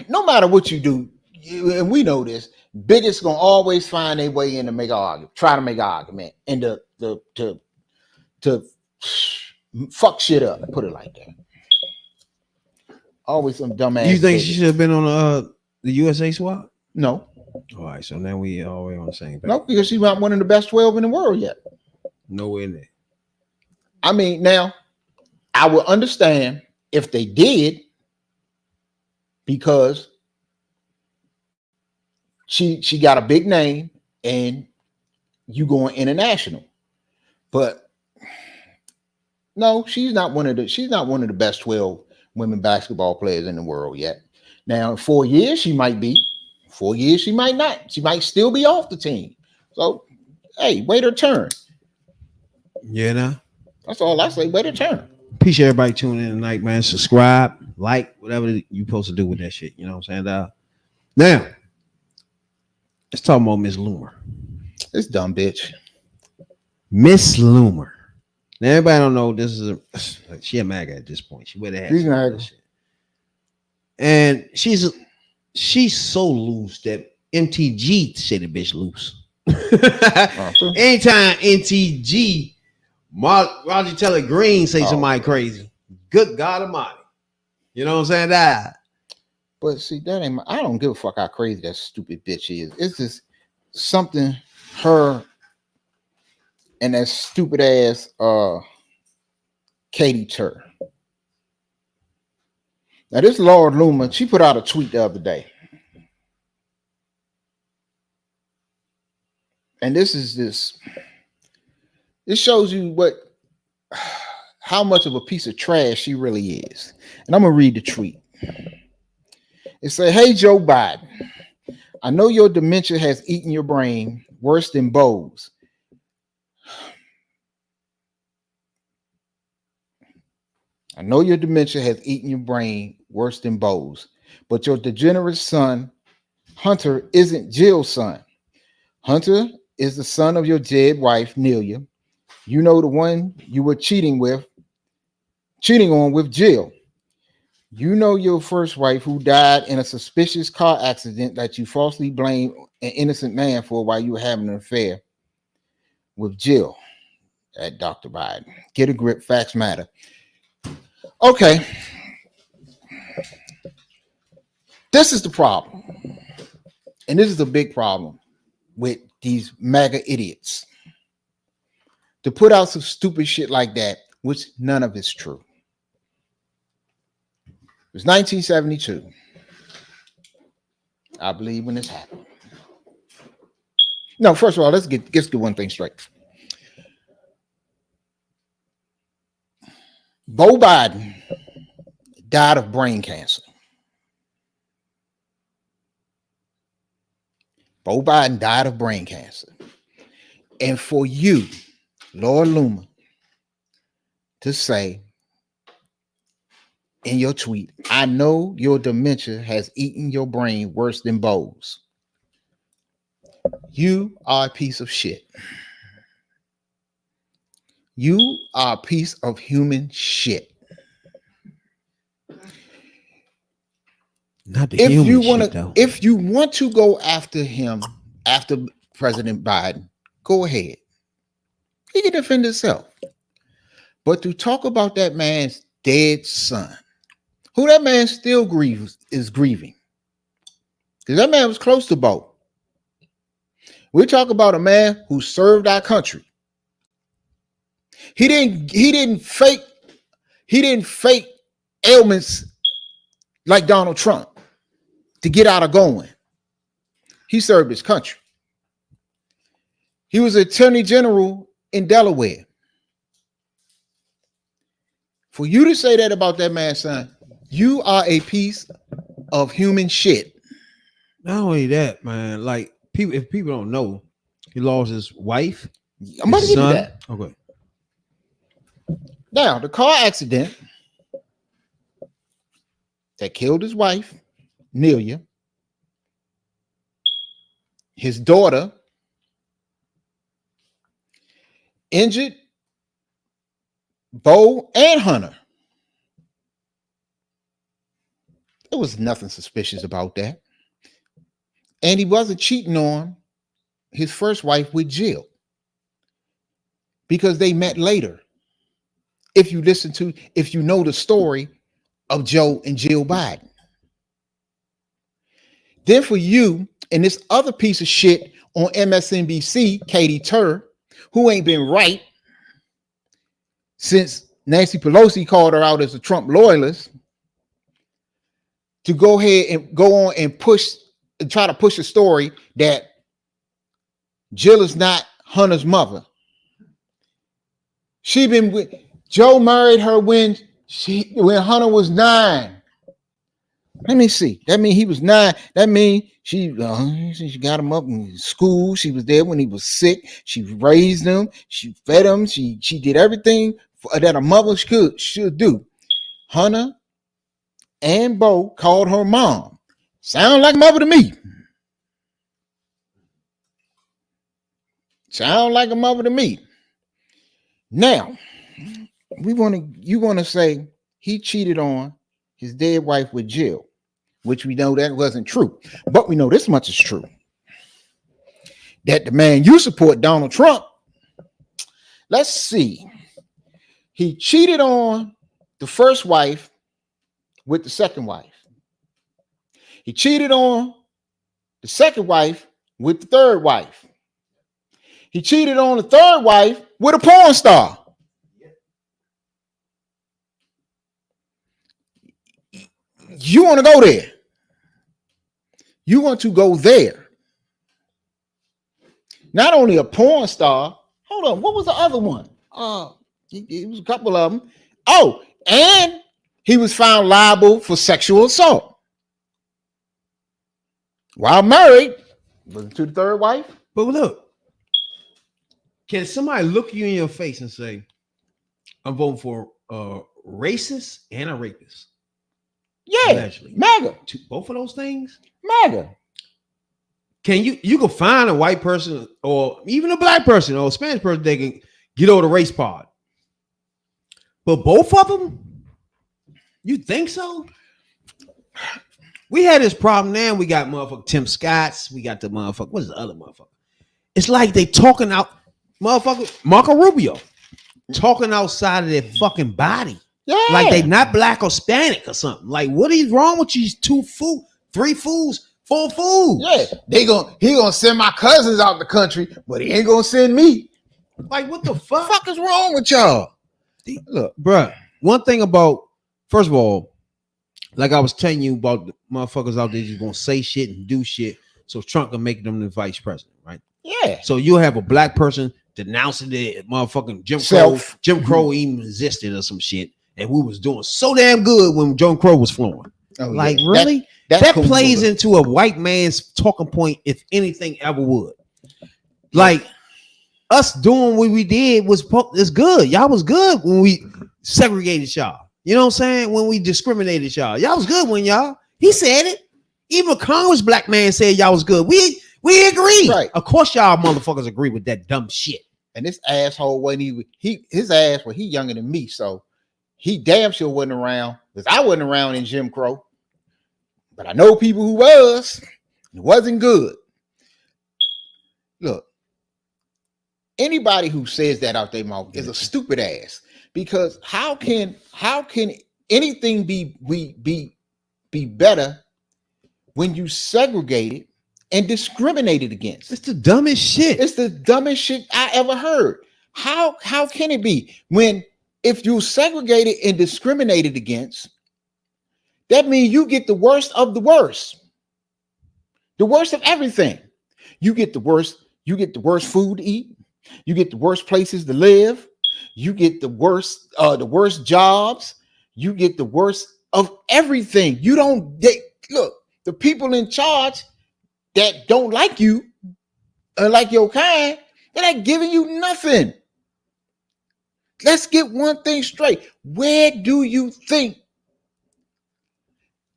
D: no matter what you do, and we know this, bigots gonna always find their way in to make an argument, try to make an argument, and to fuck shit up. Put it like that. Always some dumbass.
C: You think
D: bigots.
C: she should have been on the USA squad?
D: No.
C: All right, so now we always on the same page.
D: No, because she's not one of the best 12 in the world yet.
C: Nowhere in there.
D: I mean, now I would understand if they did, because she got a big name and you going international. But no, she's not one of the best 12 women basketball players in the world yet. Now, in 4 years, she might be. 4 years, she might not. She might still be off the team. So, hey, wait her turn.
C: Yeah, nah.
D: That's all I say. Wait her turn.
C: Appreciate everybody tuning in tonight, man. Subscribe, like, whatever you supposed to do with that shit. You know what I'm saying? Now, let's talk about Miss Loomer.
D: This dumb bitch.
C: Miss Loomer. Now, everybody don't know this is she a maga at this point. She wear the hat.
D: She's MAGA.
C: And she's so loose that MTG say the bitch loose. Anytime MTG, Roger Taylor Green say somebody crazy. Good God Almighty. You know what I'm saying? That.
D: But see, that ain't. I don't give a fuck how crazy that stupid bitch is. It's just something her and that stupid ass Katie Tur. Now this Lord Luma, she put out a tweet the other day, and this shows you how much of a piece of trash she really is. And I'm gonna read the tweet. It said, "Hey Joe Biden, I know your dementia has eaten your brain worse than Bo's. I know your dementia has eaten your brain worse than Bo's, but your degenerate son, Hunter, isn't Jill's son. Hunter is the son of your dead wife, Nelia. You know, the one you were cheating on with Jill. You know your first wife who died in a suspicious car accident that you falsely blamed an innocent man for while you were having an affair with Jill." At Dr. Biden. Get a grip, facts matter. Okay. This is the problem. And this is a big problem with these MAGA idiots. To put out some stupid shit like that, which none of it's true. It was 1972, I believe, when this happened. No, first of all, let's get one thing straight. Beau Biden died of brain cancer. Beau Biden died of brain cancer. And for you, Lord Luma, to say in your tweet, "I know your dementia has eaten your brain worse than Beau's." You are a piece of shit. You are a piece of human shit.
C: Not the human shit, though.
D: If you want to go after him, after President Biden, go ahead. He can defend himself. But to talk about that man's dead son, who that man still is grieving, because that man was close to Beau. We talk about a man who served our country. He didn't fake ailments like Donald Trump to get out of going. He served his country. He was Attorney General in Delaware. For you to say that about that man's son, you are a piece of human shit.
C: Not only that, man. Like, if people don't know, he lost his wife.
D: I'm about to get to that.
C: Okay.
D: Now, the car accident that killed his wife, Nelia, his daughter, injured Beau and Hunter. There was nothing suspicious about that. And he wasn't cheating on his first wife with Jill, because they met later. If you know the story of Joe and Jill Biden. Then for you and this other piece of shit on MSNBC, Katie Tur, who ain't been right since Nancy Pelosi called her out as a Trump loyalist, to go ahead and go on and try to push a story that Jill is not Hunter's mother. Joe married her when Hunter was 9. Let me see. That means he was 9. That means she got him up in school. She was there when he was sick. She raised him. She fed him. She did everything that a mother should do. Hunter and Beau called her mom. Sound like mother to me. Sound like a mother to me. Now, you want to say he cheated on his dead wife with Jill, which we know that wasn't true. But we know this much is true. That the man you support, Donald Trump, let's see. He cheated on the first wife with the second wife. He cheated on the second wife with the third wife. He cheated on the third wife with a porn star. You want to go there. You want to go there. Not only a porn star. Hold on. What was the other one? It was a couple of them. Oh, and he was found liable for sexual assault while married. Was it to the third wife?
C: But look, can somebody look you in your face and say, I'm voting for a racist and a rapist?
D: Yeah,
C: allegedly.
D: MAGA.
C: Both of those things?
D: MAGA.
C: Can you can find a white person or even a black person or a Spanish person that can get over the race part. But both of them? You think so? We had this problem now. We got motherfucker Tim Scotts. We got the motherfucker. What's the other motherfucker? It's like they talking out, motherfucker, Marco Rubio talking outside of their fucking body.
D: Yeah.
C: Like they not black or Hispanic or something. Like, what is wrong with these 2 fools, 3 fools, 4 fools?
D: Yeah, he gonna send my cousins out the country, but he ain't gonna send me.
C: Like, what the fuck?
D: Fuck is wrong with y'all?
C: Look, bruh, one thing about, first of all, like I was telling you about the motherfuckers out there just gonna say shit and do shit so Trump can make them the vice president, right?
D: Yeah.
C: So you'll have a black person denouncing the motherfucking Jim Crow even existed or some shit, and we was doing so damn good when Jim Crow was flowing. Oh, like, yeah. Really? That cool plays into a white man's talking point if anything ever would. Like, us doing what we did is good. Y'all was good when we segregated y'all. You know what I'm saying? When we discriminated y'all. Y'all was good when y'all. He said it. Even a Congress black man said y'all was good. We agree. Right. Of course y'all motherfuckers agree with that dumb shit.
D: And this asshole wasn't his ass, well, he younger than me, so he damn sure wasn't around, because I wasn't around in Jim Crow. But I know people who was. It wasn't good. Look, anybody who says that out their mouth is a stupid ass, because how can anything be better when you segregate it and discriminated against?
C: It's the dumbest shit.
D: It's the dumbest shit I ever heard. How can it be when if you segregated and discriminated against, that means you get the worst of the worst of everything. You get the worst food to eat. You get the worst places to live. You get the worst jobs. You get the worst of everything. Look, the people in charge that don't like you, like your kind, they're not giving you nothing. Let's get one thing straight. Where do you think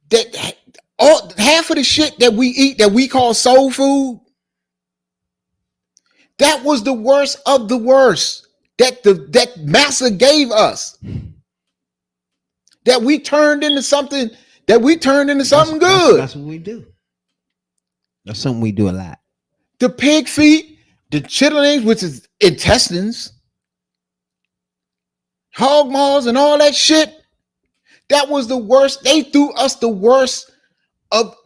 D: that half of the shit that we eat that we call soul food, that was the worst of the worst that massa gave us, that we turned into something good.
C: That's what we do. That's something we do a lot.
D: The pig feet, the chitterlings, which is intestines, hog maws and all that shit, that was the worst. They threw us the worst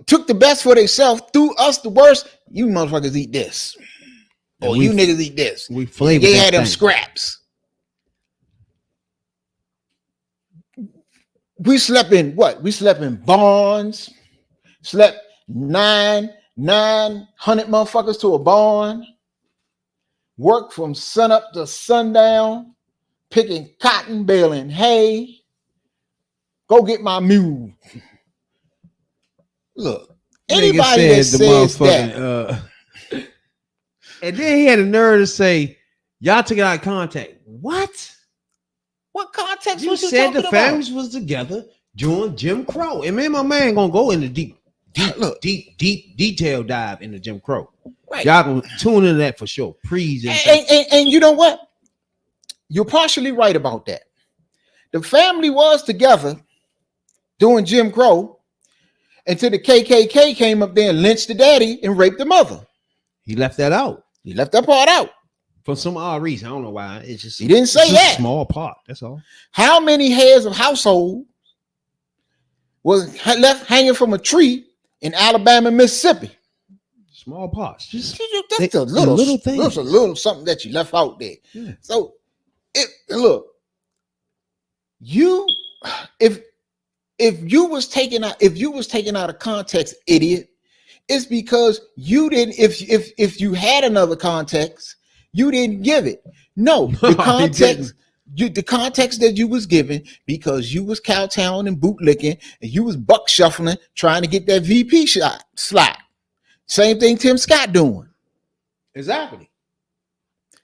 D: took the best for themselves, threw us the worst. You motherfuckers eat this. Or you niggas eat this.
C: We flavored
D: they had them scraps. We slept in what? We slept in barns. Slept 900 motherfuckers to a barn. Worked from sun up to sundown, picking cotton, baling hay. Go get my mule. Look, anybody that says that.
C: And then he had a nerve to say, y'all took it out of context. What?
D: What context
C: you
D: was you
C: said
D: talking
C: the families was together during Jim Crow. And me and my man gonna go into deep detail dive into Jim Crow. Right. Y'all gonna tune into that for sure. Please.
D: And you know what? You're partially right about that. The family was together during Jim Crow until the KKK came up there and lynched the daddy and raped the mother.
C: He left that out.
D: He left that part out.
C: For some odd reason. I don't know why. It's just
D: he didn't say that.
C: A small part. That's all.
D: How many heads of household was left hanging from a tree in Alabama, Mississippi.
C: Small parts. Just
D: That's a little thing. That's a little something that you left out there.
C: Yeah.
D: So look, if you was taken out of context, idiot, it's because you didn't. If you had another context, you didn't give it. No, the context. The context that you was given because you was cowtown and bootlicking and you was buck shuffling trying to get that VP slot. Same thing Tim Scott doing.
C: Exactly.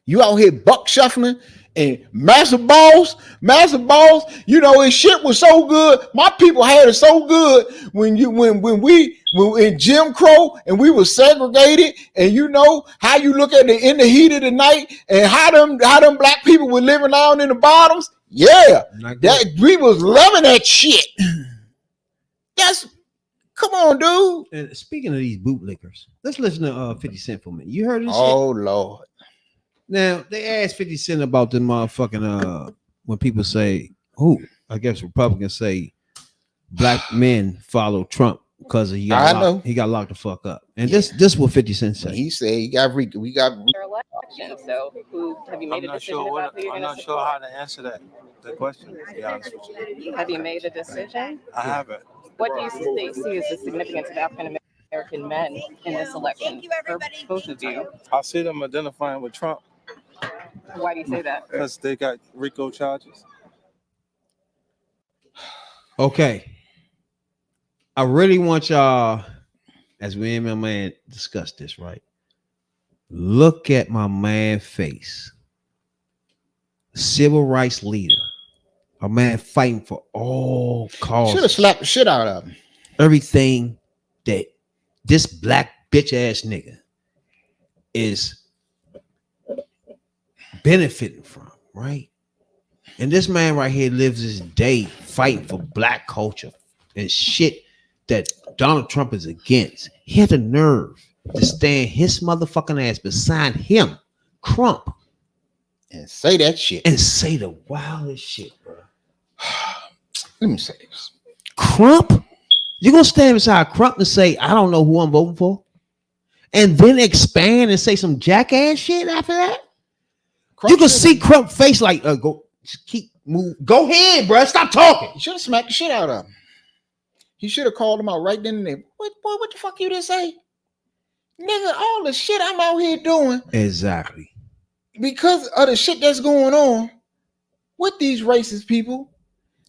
D: You out here buck shuffling and massive balls, you know, his shit was so good. My people had it so good when we in Jim Crow and we were segregated, and you know how you look at it in the heat of the night and how them black people were living down in the bottoms. Yeah, that we was loving that shit. Come on, dude.
C: And speaking of these bootlickers, let's listen to 50 Cent for a minute. You heard this shit?
D: Oh Lord.
C: Now they asked 50 Cent about the motherfucking when people say, I guess Republicans say black men follow Trump because he got locked the fuck up. And this what 50 Cent said.
D: He said he got we got
E: Election. So, have you made a decision about who you're
I: I'm
E: going to
I: not sure how to answer the question, to be honest with you.
E: Have you made a decision?
I: I haven't.
E: What do you see as the significance of African American men in this election for both of you?
I: I see them identifying with Trump.
E: Why do you say that?
I: Because they got RICO charges.
C: Okay. I really want y'all, as me and my man discuss this, right? Look at my man face. Civil rights leader. A man fighting for all causes.
D: Should have slapped the shit out of him.
C: Everything that this black bitch ass nigga is benefiting from, right? And this man right here lives his day fighting for black culture and shit that Donald Trump is against. He had the nerve to stand his motherfucking ass beside him, Trump,
D: and say that shit.
C: And say the wildest shit, bro.
D: Let me say this.
C: Crump? You're gonna stand beside Crump and say, I don't know who I'm voting for, and then expand and say some jackass shit after that? Crump, you can see Crump face like go ahead, bro. Stop talking.
D: You should have smacked the shit out of him. He should have called him out right then and there. What the fuck you just say? Nigga, all the shit I'm out here doing.
C: Exactly.
D: Because of the shit that's going on with these racist people.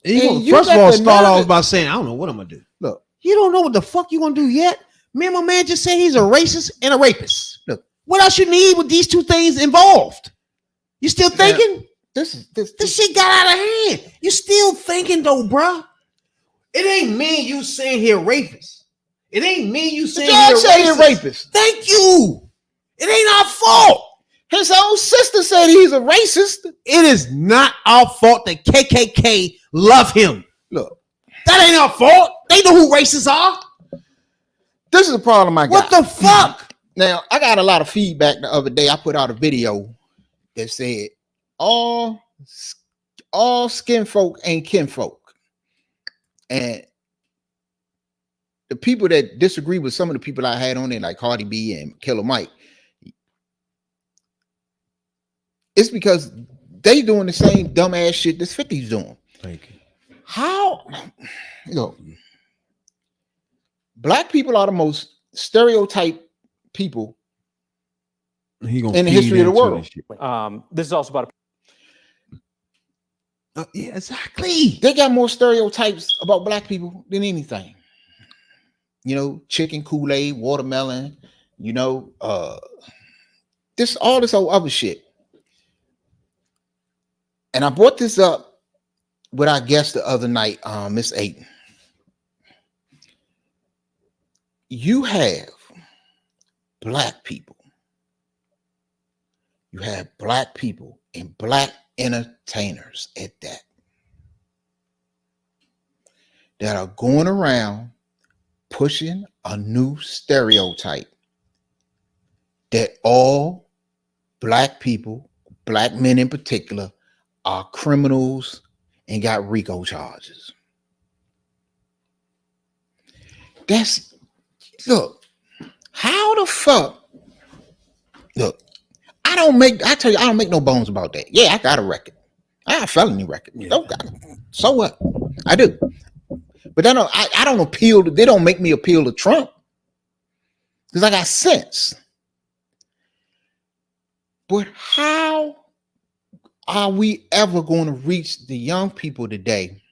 C: First of all, start off by saying, I don't know what I'm gonna do. Look, you don't know what the fuck you gonna do yet. Me and my man just said he's a racist and a rapist. Look, what else you need with these two things involved? You still thinking? This shit got out of hand. You still thinking though, bruh? It ain't me you saying here rapist. It ain't me you saying here
D: rapist.
C: Thank you. It ain't our fault.
D: His own sister said he's a racist.
C: It is not our fault that KKK love him. Look, that ain't our fault. They know who racists are.
D: This is the problem I got.
C: What the fuck?
D: Now, I got a lot of feedback the other day. I put out a video that said all skin folk ain't kinfolk. And the people that disagree with some of the people I had on there, like Cardi B and Killer Mike, it's because they doing the same dumbass shit that 50's doing.
C: Thank you.
D: How, black people are the most stereotyped people in the history of the world.
J: This is also about
C: yeah, exactly.
D: They got more stereotypes about black people than anything. You know, chicken, Kool-Aid, watermelon, you know, all this whole other shit. And I brought this up with our guest the other night, Miss Ayton. You have black people. You have black people and black entertainers at that are going around pushing a new stereotype that all black people, black men in particular, are criminals and got RICO charges. Look, how the fuck? Look, I tell you, I don't make no bones about that. Yeah, I got a record. I got a felony record.
C: Yeah.
D: So what? I do. But I don't appeal to, they don't make me appeal to Trump. Because I got sense. But how are we ever going to reach the young people today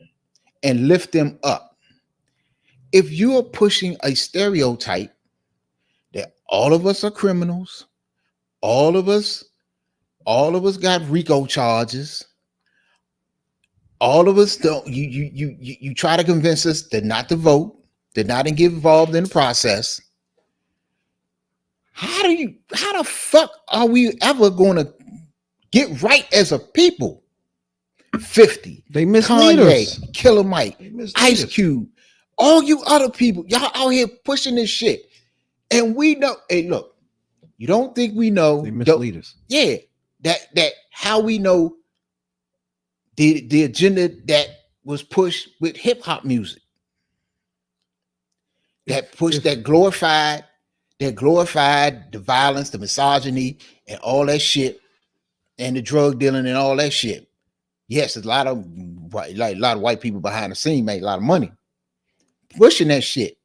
D: and lift them up if you are pushing a stereotype that all of us are criminals, all of us got RICO charges, all of us don't, you try to convince us to not to vote, to not to get involved in the process. How the fuck are we ever going to get right as a people? 50.
C: They mislead us.
D: Kanye, Killer Mike, Ice Cube, all you other people, y'all out here pushing this shit. And we know, hey, look, you don't think we know.
C: They mislead us.
D: Yeah, that how we know the agenda that was pushed with hip hop music. That pushed, that glorified the violence, the misogyny, and all that shit, and the drug dealing and all that shit. Yes, there's a lot of white people behind the scene made a lot of money pushing that shit.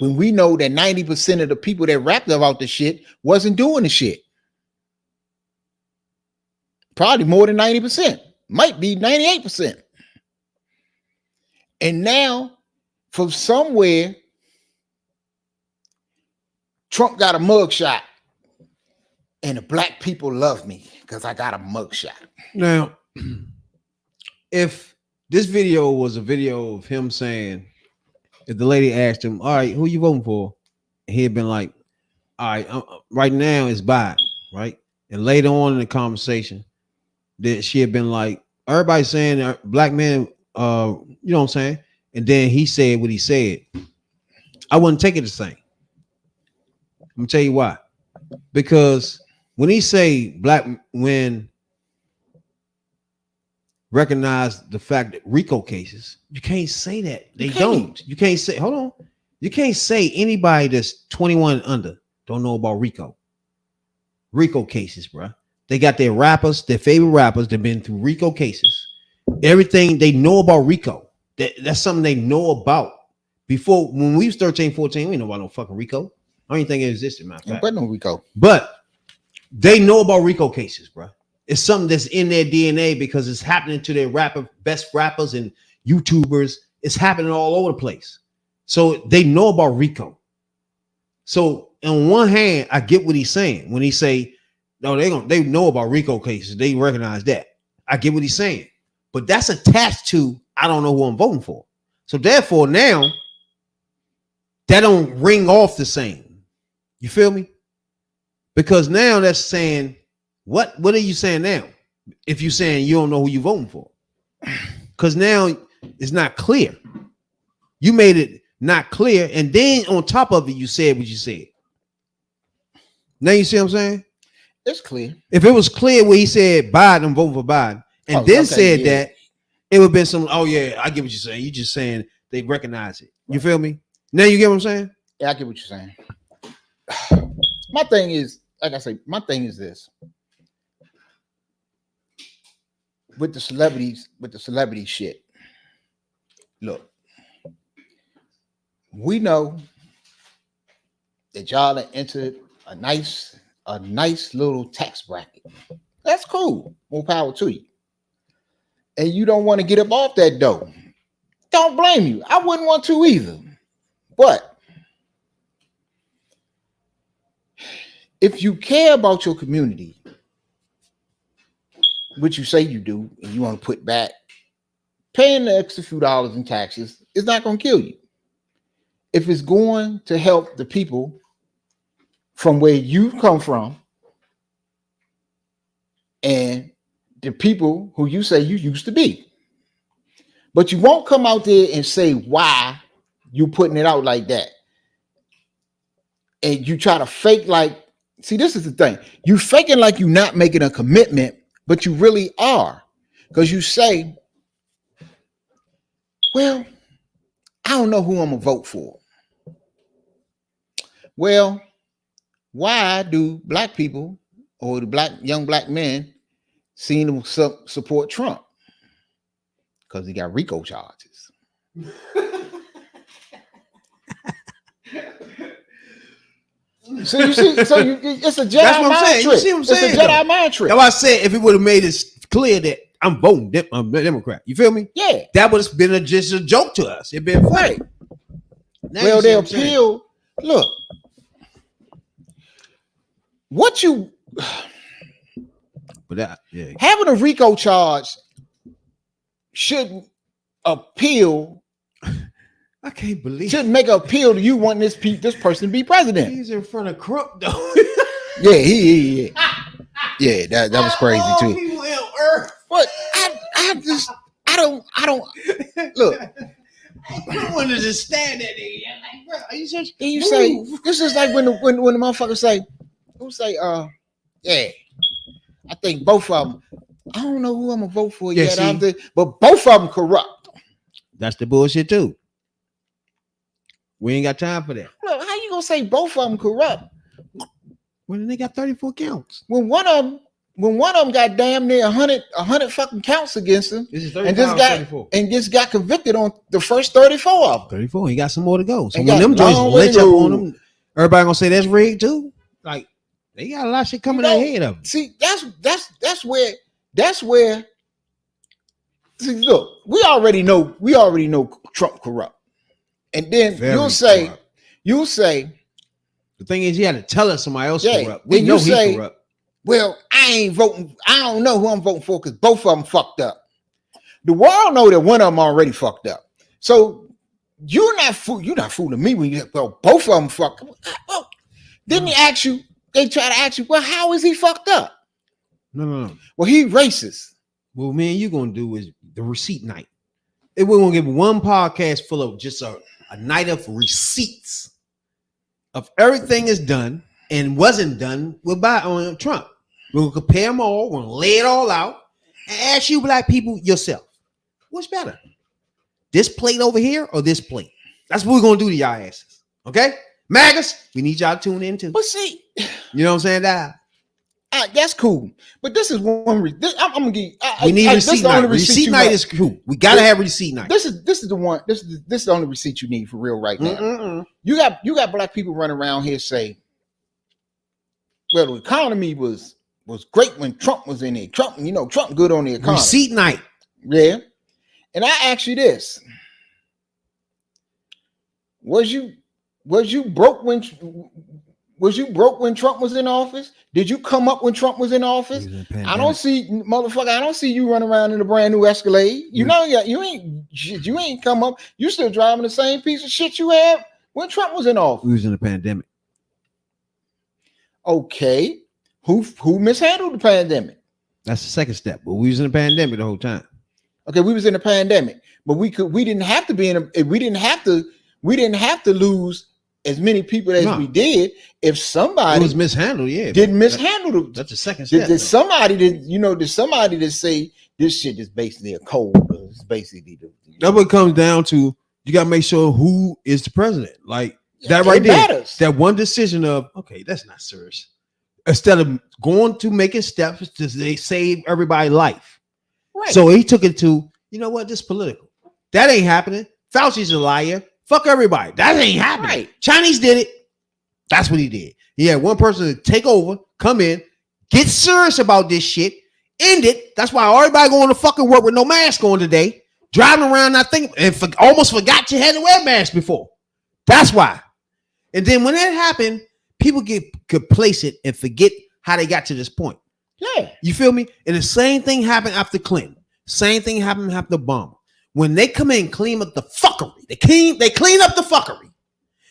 D: When we know that 90% of the people that rapped about the shit wasn't doing the shit. Probably more than 90%, might be 98%. And now, from somewhere, Trump got a mugshot, and the black people love me because I got a mugshot.
C: Now, if this video was a video of him saying, if the lady asked him, all right, who you voting for? He had been like, all right, right now it's Biden, right? And later on in the conversation, that she had been like, everybody's saying black men, you know what I'm saying? And then he said what he said. I wouldn't take it the same. I'm gonna tell you why. Because when he say black men recognize the fact that RICO cases, you can't say that. They don't. You can't say, hold on. You can't say anybody that's 21 and under don't know about RICO. RICO cases, bro. They got their rappers, their favorite rappers that been through RICO cases. Everything they know about RICO. That's something they know about. Before, when we was 13, 14, we didn't know about no fucking RICO. I don't even think it existed, matter of fact.
D: But no RICO.
C: But they know about RICO cases, bro. It's something that's in their DNA because it's happening to their best rappers and YouTubers. It's happening all over the place. So they know about RICO. So on one hand, I get what he's saying when he say, no, they know about RICO cases. They recognize that. I get what he's saying. But that's attached to, I don't know who I'm voting for. So therefore now, that don't ring off the same. You feel me? Because now that's saying, what are you saying now? If you're saying you don't know who you're voting for. Because now it's not clear. You made it not clear. And then on top of it, you said what you said. Now you see what I'm saying?
D: It's clear.
C: If it was clear where he said Biden, I'm voting for Biden, and said that, it would have been some, oh yeah, I get what you're saying. You're just saying they recognize it. You feel me? Now you get what I'm saying?
D: Yeah, I get what you're saying. My thing is, like I say, my thing is this. With the celebrity shit. Look, we know that y'all have entered a nice little tax bracket. That's cool. More power to you. And you don't want to get up off that dough. Don't blame you. I wouldn't want to either. But if you care about your community, which you say you do, and you want to put back, paying the extra few dollars in taxes is not going to kill you. If it's going to help the people from where you come from and the people who you say you used to be. But you won't come out there and say why you putting it out like that. And you try to fake like, see, this is the thing. You faking like you're not making a commitment, but you really are. Because you say, well, I don't know who I'm going to vote for. Well, why do black people or the young black men seem to support Trump? Because he got RICO charges. So you see, it's a Jedi mind trick. You see what I'm saying? It's a Jedi mind trick.
C: That's why I said if it would have made it clear that I'm voting Democrat, you feel me?
D: Yeah,
C: that would have been just a joke to us. It'd been funny.
D: Well, they appeal. Look, what you,
C: but that
D: having a RICO charge shouldn't appeal.
C: I can't believe
D: shouldn't make an appeal to you wanting this person to be president.
C: He's in front of Crump though.
D: Yeah, that was crazy too.
C: People on earth.
D: But I don't look.
C: I wanted to just stand there. Like, bro,
D: you say this is like when the motherfuckers say, yeah, I think both of them. I don't know who I'm gonna vote for yet. But both of them corrupt.
C: That's the bullshit too. We ain't got time for that.
D: Look, how you gonna say both of them corrupt?
C: Well, they got 34 counts.
D: When one of them got damn near 100 fucking counts against him, and just got convicted on the first 34 of them.
C: 34. He got some more to go. So when them joints lit up on them, everybody gonna say that's rigged too. Like they got a lot of shit coming ahead of them.
D: See, that's where. See, look, we already know Trump corrupt. And then you'll say,
C: the thing is, you had to tell us somebody else corrupt.
D: We know he's corrupt. Well, I ain't voting. I don't know who I'm voting for because both of them fucked up. The world know that one of them already fucked up. So you're not fooling me when you say, well, both of them fucked up. Well, then they try to ask you, well, how is he fucked up?
C: No.
D: Well, he racist.
C: Well, man, you gonna do is the receipt night. We're gonna give one podcast full of just a night of receipts of everything is done and wasn't done with on Trump. We're gonna compare them all. We're gonna lay it all out and ask you black people yourself, what's better, this plate over here or this plate? That's what we're gonna do to y'all asses. Okay, magas, we need y'all to tune in too.
D: But see,
C: you know what I'm saying?
D: That's cool, but this is one. I'm gonna give.
C: We need receipt night. Receipt night is cool. We gotta have receipt night.
D: This is the one. This is the only receipt you need for real right now. You got black people running around here say, "Well, the economy was great when Trump was in it. Trump good on the economy."
C: Receipt night.
D: Yeah, and I ask you this: Was you broke when? Was you broke when Trump was in office? Did you come up when Trump was in office? I don't see you running around in a brand new Escalade. You ain't come up. You still driving the same piece of shit you had when Trump was in office.
C: We was in the pandemic.
D: Okay, who mishandled the pandemic?
C: That's the second step. But we was in the pandemic the whole time.
D: Okay, we was in the pandemic, but we didn't have to lose as many people as we did. If somebody
C: was mishandled,
D: didn't mishandle
C: that's the second step.
D: Did somebody that say this shit is basically a code? It's basically
C: that what comes down to. You got to make sure who is the president. Like that right there.
D: Matters.
C: That one decision of okay, that's not serious. Instead of going to making steps to save everybody's life. Right. So he took it to, you know what, this is political. That ain't happening. Fauci's a liar. Fuck everybody. That ain't happening. Right. Chinese did it. That's what he did. He had one person to take over, come in, get serious about this shit, end it. That's why everybody going to fucking work with no mask on today. Driving around, I think, and almost forgot you had to wear masks before. That's why. And then when that happened, people get complacent and forget how they got to this point.
D: Yeah.
C: You feel me? And the same thing happened after Clinton. Same thing happened after Obama. When they come in and clean up the fuckery, they clean up the fuckery.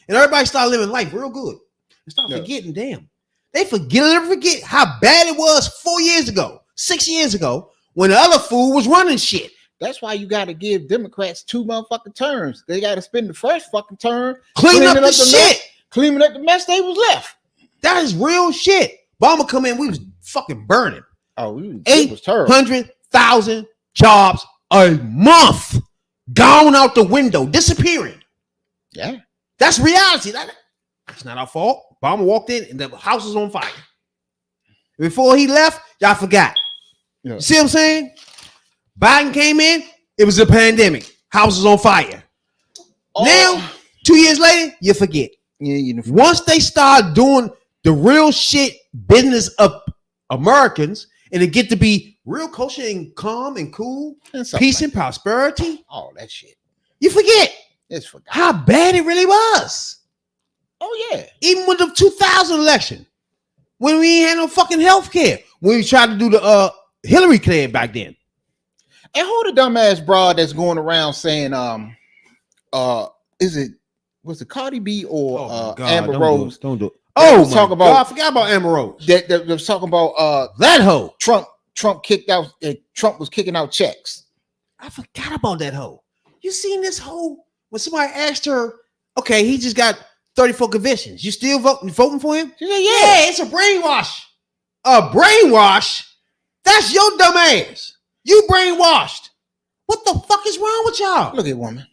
C: And everybody start living life real good. They start forgetting, damn. They forget how bad it was 4 years ago, 6 years ago, when the other fool was running shit.
D: That's why you got to give Democrats 2 motherfucking terms. They got to spend the first fucking term
C: cleaning up the shit.
D: Cleaning up the mess they was left.
C: That is real shit. Obama come in, we was fucking burning.
D: Oh, it was terrible.
C: 800,000 jobs a month gone out the window, disappearing.
D: Yeah.
C: That's reality. It's not our fault. Obama walked in and the house was on fire. Before he left, y'all forgot.
D: Yeah.
C: You see what I'm saying? Biden came in, it was a pandemic. House was on fire. Now, 2 years later, you forget.
D: Yeah,
C: Once they start doing the real shit business of Americans and it get to be real kosher and calm and cool, peace and prosperity,
D: all that shit,
C: you forget.
D: It's forgot
C: how bad it really was.
D: Oh yeah.
C: Even with the 2000 election, when we ain't had no fucking health care, when we tried to do the Hillary Clinton back then.
D: And who the dumbass broad that's going around saying, was it Cardi B or Amber Rose?
C: Don't do it.
D: Oh,
C: Talk about. I forgot about Amber Rose.
D: That was talking about
C: that hoe.
D: Trump kicked out. Trump was kicking out checks.
C: I forgot about that hoe. You seen this hoe when somebody asked her, okay, he just got 34 convictions. You still voting for him?
D: Yeah,
C: it's a brainwash. A brainwash? That's your dumb ass. You brainwashed. What the fuck is wrong with y'all?
D: Look at woman.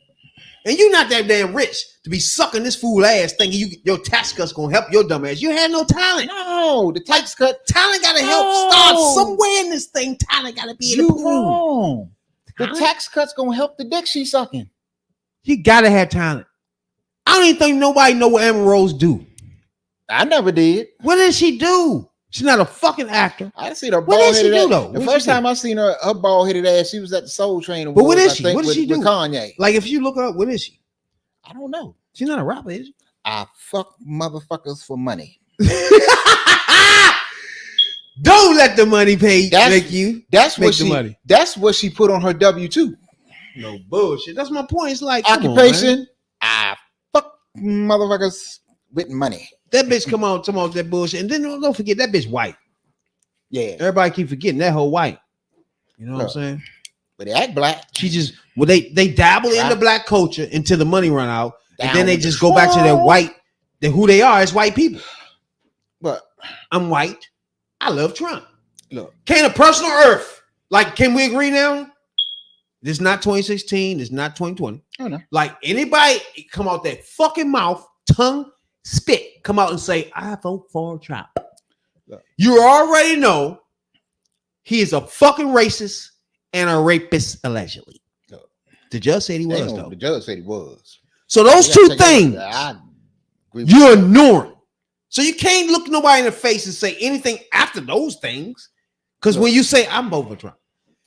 C: And you not that damn rich to be sucking this fool ass thinking your tax cut's gonna help your dumb ass. You had no talent.
D: No, the tax cut.
C: Talent gotta help start somewhere in this thing. Talent gotta be in the pool.
D: Wrong. The tax cut's gonna help the dick she's sucking.
C: You gotta have talent. I don't even think nobody know what Amber Rose do.
D: I never did.
C: What did she do? She's not a fucking actor.
D: I seen her
C: What did she
D: bald-headed
C: do
D: ass.
C: though?
D: The first time I seen her bald-headed ass, she was at the Soul Train Awards.
C: But what is she? What does she do?
D: With Kanye.
C: Like if you look her up, what is she?
D: I don't know.
C: She's not a rapper, is she?
D: I fuck motherfuckers for money.
C: Don't let the money make you.
D: That's
C: make
D: what
C: the
D: she.
C: money.
D: That's what she put on her W-2.
C: No bullshit. That's my point. It's like
D: occupation. I fuck motherfuckers with money.
C: That bitch come on that bullshit, and then don't forget that bitch white.
D: Yeah,
C: everybody keep forgetting that whole white. You know what I'm saying?
D: But they act black.
C: She just they dabble in the black culture until the money run out, and then they just go back to their white. Then who they are as white people.
D: But
C: I'm white. I love Trump.
D: Look,
C: can a person on earth, like, can we agree now? This is not 2016. This is not 2020.
D: Oh no.
C: Like anybody come out that fucking mouth, tongue, spit, come out and say, I vote for Trump. Look. You already know he is a fucking racist and a rapist, allegedly. Look. The judge said he was, though.
D: The judge said he was.
C: So those two things, you're ignoring. So you can't look nobody in the face and say anything after those things. Because when you say I'm voting for Trump,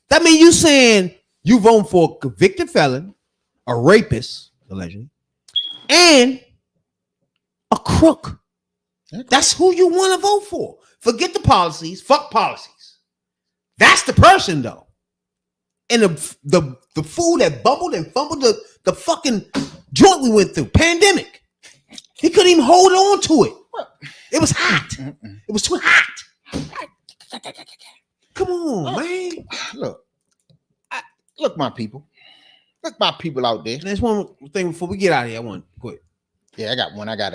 C: that means you saying you vote for a convicted felon, a rapist, allegedly, and a crook. That's who you want to vote for. Forget the policies. Fuck policies. That's the person, though. And the fool that bubbled and fumbled the fucking joint we went through, pandemic. He couldn't even hold on to it. It was hot. It was too hot. Come on, man.
D: Look, my people. Look, my people out there.
C: There's one thing before we get out of here. I want to quit.
D: Yeah, I got one. I got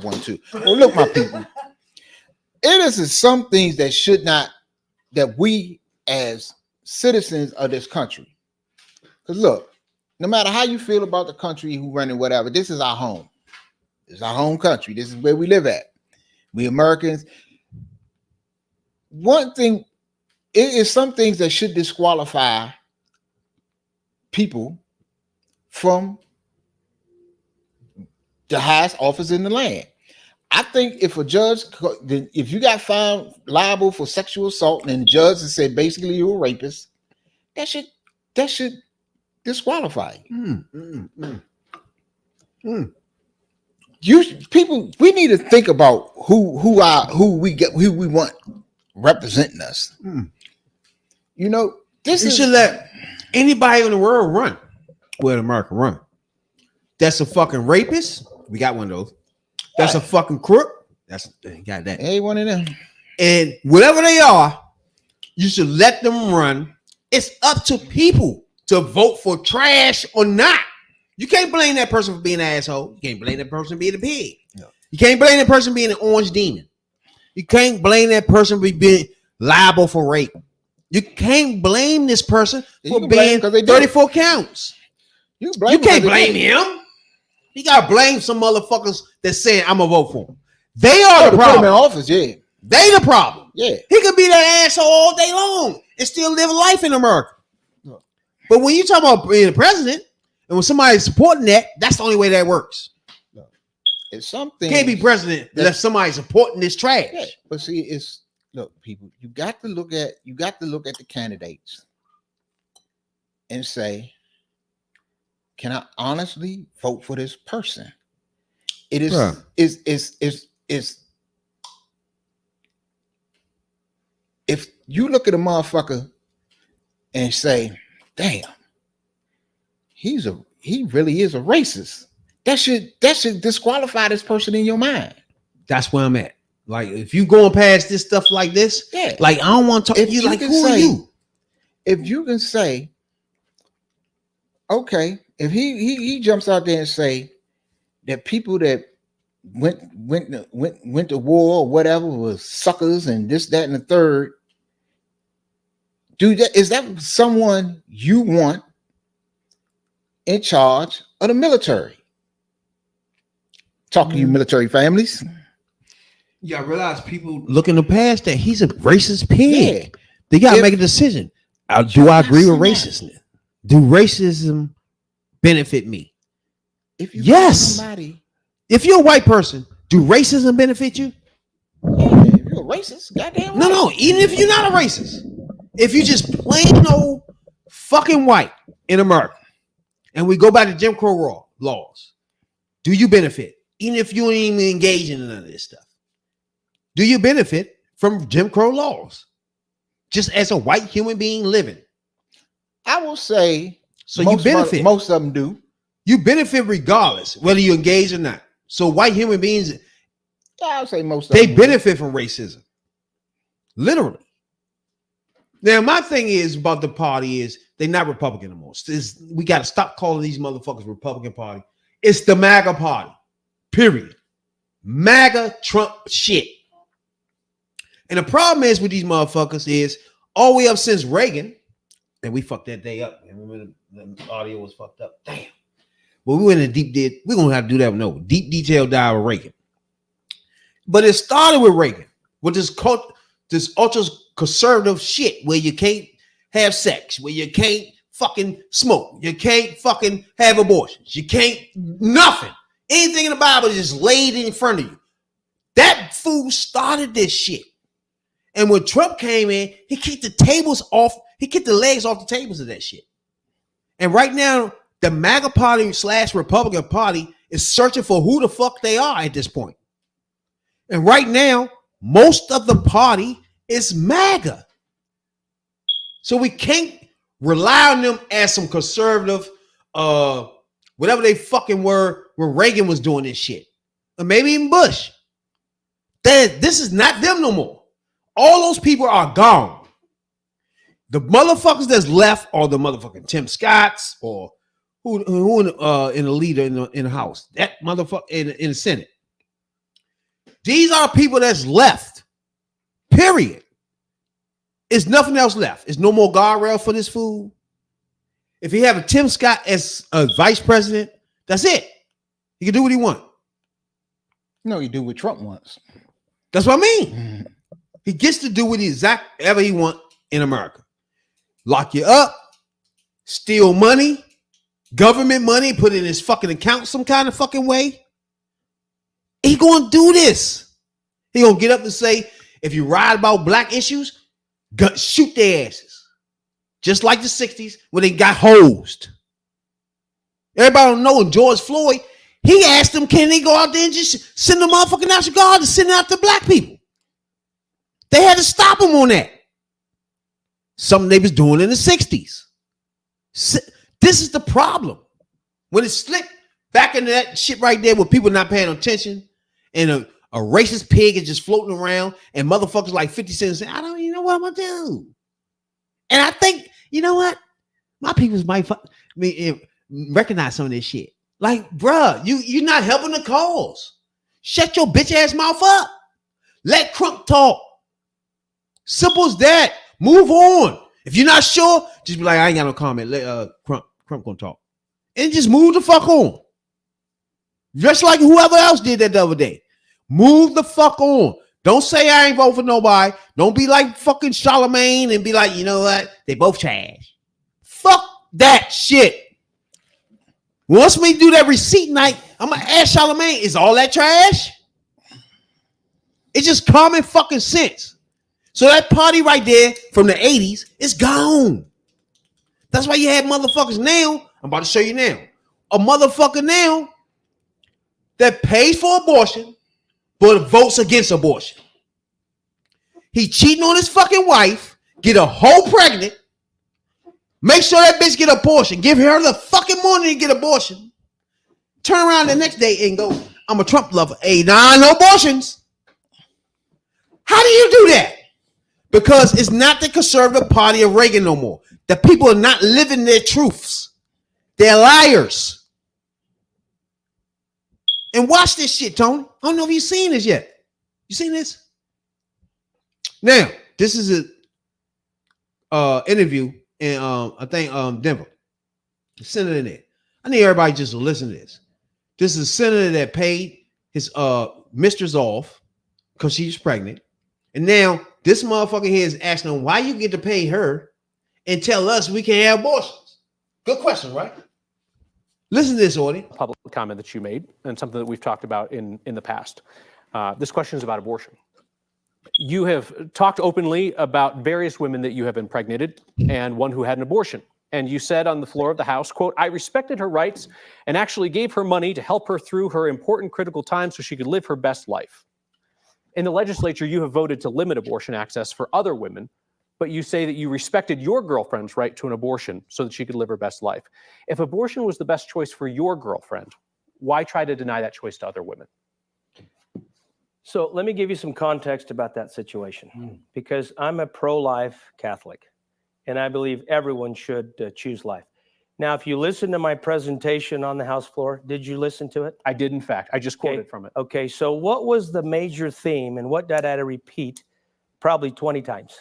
D: one too. Well, look, my people. It is some things that we as citizens of this country. Because look, no matter how you feel about the country, who running whatever, this is our home. This is our home country. This is where we live at. We Americans. One thing, it is some things that should disqualify people from the highest office in the land. I think if a judge, if you got found liable for sexual assault and the judge has said basically you're a rapist, that should disqualify you. People, we need to think about who we want representing us. You know,
C: should let anybody in the world run where America run. That's a fucking rapist. We got one of those. That's a fucking crook. Got that.
D: Ain't one of them.
C: And whatever they are, you should let them run. It's up to people to vote for trash or not. You can't blame that person for being an asshole. You can't blame that person for being a pig. No. You can't blame that person for being an orange demon. You can't blame that person for being liable for rape. You can't blame this person for being 34 counts. You can't blame him. He got to blame some motherfuckers that's saying I'm gonna vote for him. They are the
D: Put him
C: problem.
D: in office, yeah.
C: They the problem.
D: Yeah.
C: He could be that asshole all day long and still live a life in America.
D: No.
C: But when you talk about being the president, and when somebody's supporting that, that's the only way that works.
D: No. It's something
C: Can't be president unless somebody's supporting this trash.
D: Yeah, but see, it's look, people, you got to look at the candidates and say, can I honestly vote for this person? It is
C: Bruh.
D: is if you look at a motherfucker and say, damn, he really is a racist. That should disqualify this person in your mind.
C: That's where I'm at. Like, if you going past this stuff like this,
D: Yeah.
C: like, I don't want to talk to you. Like, who are you?
D: If you can say, okay, if he jumps out there and say that people that went to war or whatever was suckers and this, that, and the third, is that someone you want in charge of the military? Talking to you military families.
C: Yeah, I realize people looking past that he's a racist pig.
D: Yeah.
C: They got to make a decision. Do I agree with racism? Do racism benefit me?
D: If you
C: yes. If you're a white person, do racism benefit you?
D: Yeah, if you're a racist, goddamn right.
C: No, even if you're not a racist. If you just plain old fucking white in America, and we go back to Jim Crow laws, do you benefit? Even if you ain't even engaged in none of this stuff. Do you benefit from Jim Crow laws? Just as a white human being living?
D: I will say,
C: so you benefit.
D: Most of them do.
C: You benefit regardless, whether you engage or not. So white human beings,
D: I would say most of
C: they
D: them
C: benefit from racism. Literally. Now, my thing is about the party is they're not Republican anymore. We got to stop calling these motherfuckers Republican Party. It's the MAGA party. Period. MAGA Trump shit. And the problem is with these motherfuckers is all the way up since Reagan, and we fucked that day up. Remember the audio was fucked up. Damn. Well, we went in deep. We're gonna have to do that with no deep detailed dive with Reagan. But it started with Reagan, with this ultra conservative shit where you can't have sex, where you can't fucking smoke, you can't fucking have abortions, you can't nothing. Anything in the Bible is just laid in front of you. That fool started this shit. And when Trump came in, he kicked the tables off, he kicked the legs off the tables of that shit. And right now, the MAGA party / Republican Party is searching for who the fuck they are at this point. And right now, most of the party is MAGA. So we can't rely on them as some conservative, whatever they fucking were when Reagan was doing this shit. Or maybe even Bush. This is not them no more. All those people are gone. The motherfuckers that's left are the motherfucking Tim Scotts or who in the leader in the House. That motherfucker in the Senate. These are people that's left. Period. It's nothing else left. It's no more guardrail for this fool. If he have a Tim Scott as a vice president, that's it. He can do what he wants.
D: No, he do what Trump wants.
C: That's what I mean. He gets to do what ever he wants in America. Lock you up, steal money, government money, put it in his fucking account some kind of fucking way. He gonna do this. He gonna get up and say, if you ride about black issues, shoot their asses. Just like the 60s when they got hosed. Everybody don't know George Floyd, he asked them, can they go out there and just send the motherfucking National Guard to send out the black people? They had to stop him on that. Something they was doing in the 60s. This is the problem. When it slipped back into that shit right there with people not paying attention and a racist pig is just floating around and motherfuckers like 50 Cent saying, I don't even know what I'm going to do. And I think, you know what? My peoples might recognize some of this shit. Like, bruh, you're not helping the cause. Shut your bitch ass mouth up. Let Crump talk. Simple as that. Move on. If you're not sure, just be like, I ain't got no comment. Let Crump gonna talk. And just move the fuck on. Just like whoever else did that the other day. Move the fuck on. Don't say I ain't vote for nobody. Don't be like fucking Charlemagne and be like, you know what? They both trash. Fuck that shit. Once we do that receipt night, I'm gonna ask Charlemagne, is all that trash? It's just common fucking sense. So that party right there from the 80s is gone. That's why you have motherfuckers now. I'm about to show you now. A motherfucker now that pays for abortion but votes against abortion. He cheating on his fucking wife, get a hoe pregnant, make sure that bitch get abortion, give her the fucking money to get abortion, turn around the next day and go, I'm a Trump lover. Hey, nah, no abortions. How do you do that? Because it's not the conservative party of Reagan no more. The people are not living their truths. They're liars. And watch this shit, Tony. I don't know if you've seen this yet. You seen this? Now, this is a interview in I think Denver. The senator in there. I need everybody just to listen to this. This is a senator that paid his mistress off because she's pregnant. And now this motherfucker here is asking him why you get to pay her and tell us we can have abortions. Good question, right? Listen to this, audience.
J: Public comment that you made and something that we've talked about in the past. This question is about abortion. You have talked openly about various women that you have impregnated and one who had an abortion. And you said on the floor of the House, quote, I respected her rights and actually gave her money to help her through her important critical time so she could live her best life. In the legislature, you have voted to limit abortion access for other women, but you say that you respected your girlfriend's right to an abortion so that she could live her best life. If abortion was the best choice for your girlfriend, why try to deny that choice to other women?
K: So let me give you some context about that situation, because I'm a pro-life Catholic, and I believe everyone should choose life. Now, if you listen to my presentation on the House floor, did you listen to it?
J: I did, in fact. I just quoted from it.
K: Okay, so what was the major theme, and what did I had to repeat probably 20 times?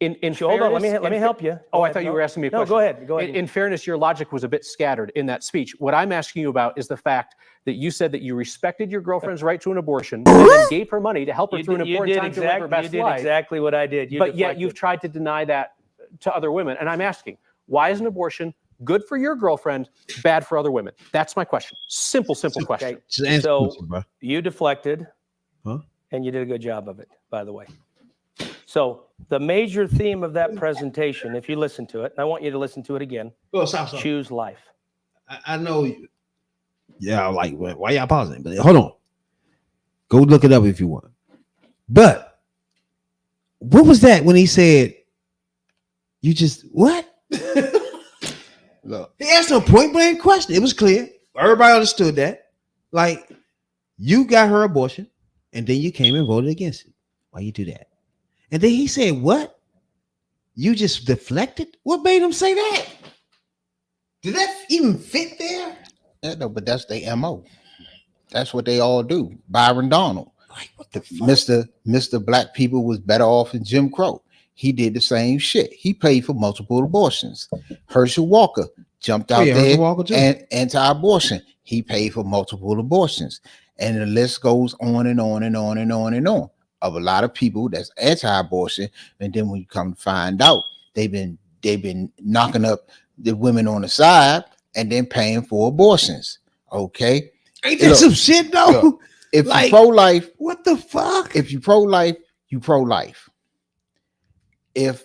K: Hold on, let me help you.
J: Oh, I thought you were asking me a question.
K: No, go ahead.
J: In fairness, your logic was a bit scattered in that speech. What I'm asking you about is the fact that you said that you respected your girlfriend's right to an abortion and then gave her money to help her through an important time to live her best life.
K: You did exactly what I did.
J: But yet you've tried to deny that to other women. And I'm asking, why is an abortion good for your girlfriend, bad for other women? That's my question. Simple question.
K: Okay. So you deflected, and you did a good job of it, by the way. So the major theme of that presentation, if you listen to it, and I want you to listen to it again, choose life.
C: I know. Yeah, like, why y'all pausing? But hold on. Go look it up if you want. But what was that when he said, you just, what? Look, he asked a point blank question. It was clear. Everybody understood that. Like, you got her abortion, and then you came and voted against it. Why you do that? And then he said, what? You just deflected? What made him say that? Did that even fit there?
D: Yeah, no, but that's their MO. That's what they all do. Byron Donald.
C: Like, what the fuck?
D: Mr. Black people was better off than Jim Crow. He did the same shit. He paid for multiple abortions. Herschel Walker jumped out there and anti-abortion. He paid for multiple abortions. And the list goes on and on and on and on and on of a lot of people that's anti-abortion. And then when you come to find out, they've been knocking up the women on the side and then paying for abortions. Okay.
C: Ain't that some shit though?
D: Look, if
C: like,
D: you pro-life,
C: what the fuck?
D: If you pro-life, you pro-life. If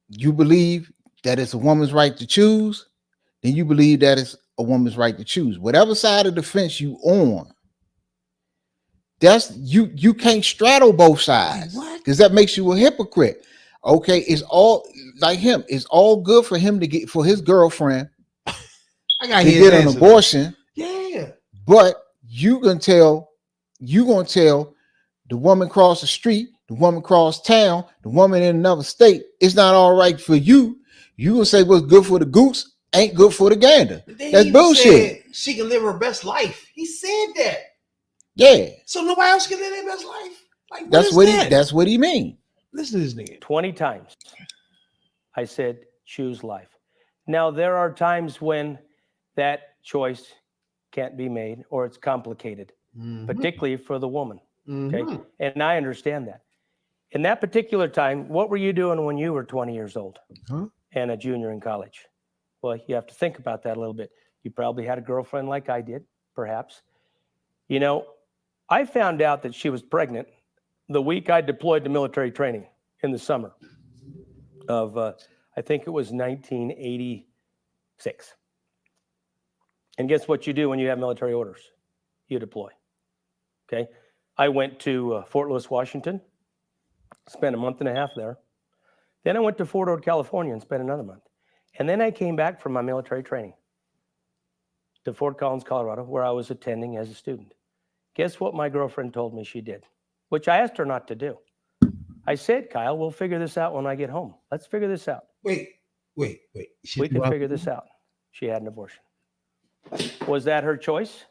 D: you believe that it's a woman's right to choose, then you believe that it's a woman's right to choose. Whatever side of the fence you on, that's you can't straddle both sides, because that makes you a hypocrite. Okay, it's all like him. It's all good for him to get for his girlfriend to get an abortion.
C: Yeah,
D: but you gonna tell the woman across the street, the woman across town, the woman in another state, it's not all right for you. You gonna say what's good for the goose ain't good for the gander. That's bullshit.
C: She can live her best life. He said that.
D: Yeah.
C: So nobody else can live their best life. Like,
D: that's what he mean.
C: Listen to this nigga.
K: 20 times I said choose life. Now there are times when that choice can't be made or it's complicated, particularly for the woman. Okay.
C: Mhm.
K: And I understand that. In that particular time, what were you doing when you were 20 years old and a junior in college? Well, you have to think about that a little bit. You probably had a girlfriend like I did, perhaps. You know, I found out that she was pregnant the week I deployed to military training in the summer of, I think it was 1986. And guess what you do when you have military orders? You deploy. Okay. I went to Fort Lewis, Washington, spent a month and a half there. Then I went to Fort Ord, California, and spent another month. And then I came back from my military training to Fort Collins, Colorado, where I was attending as a student. Guess what my girlfriend told me she did, which I asked her not to do. I said, Kyle, we'll figure this out when I get home. Let's figure this out.
C: Wait.
K: We can figure this out. She had an abortion. Was that her choice?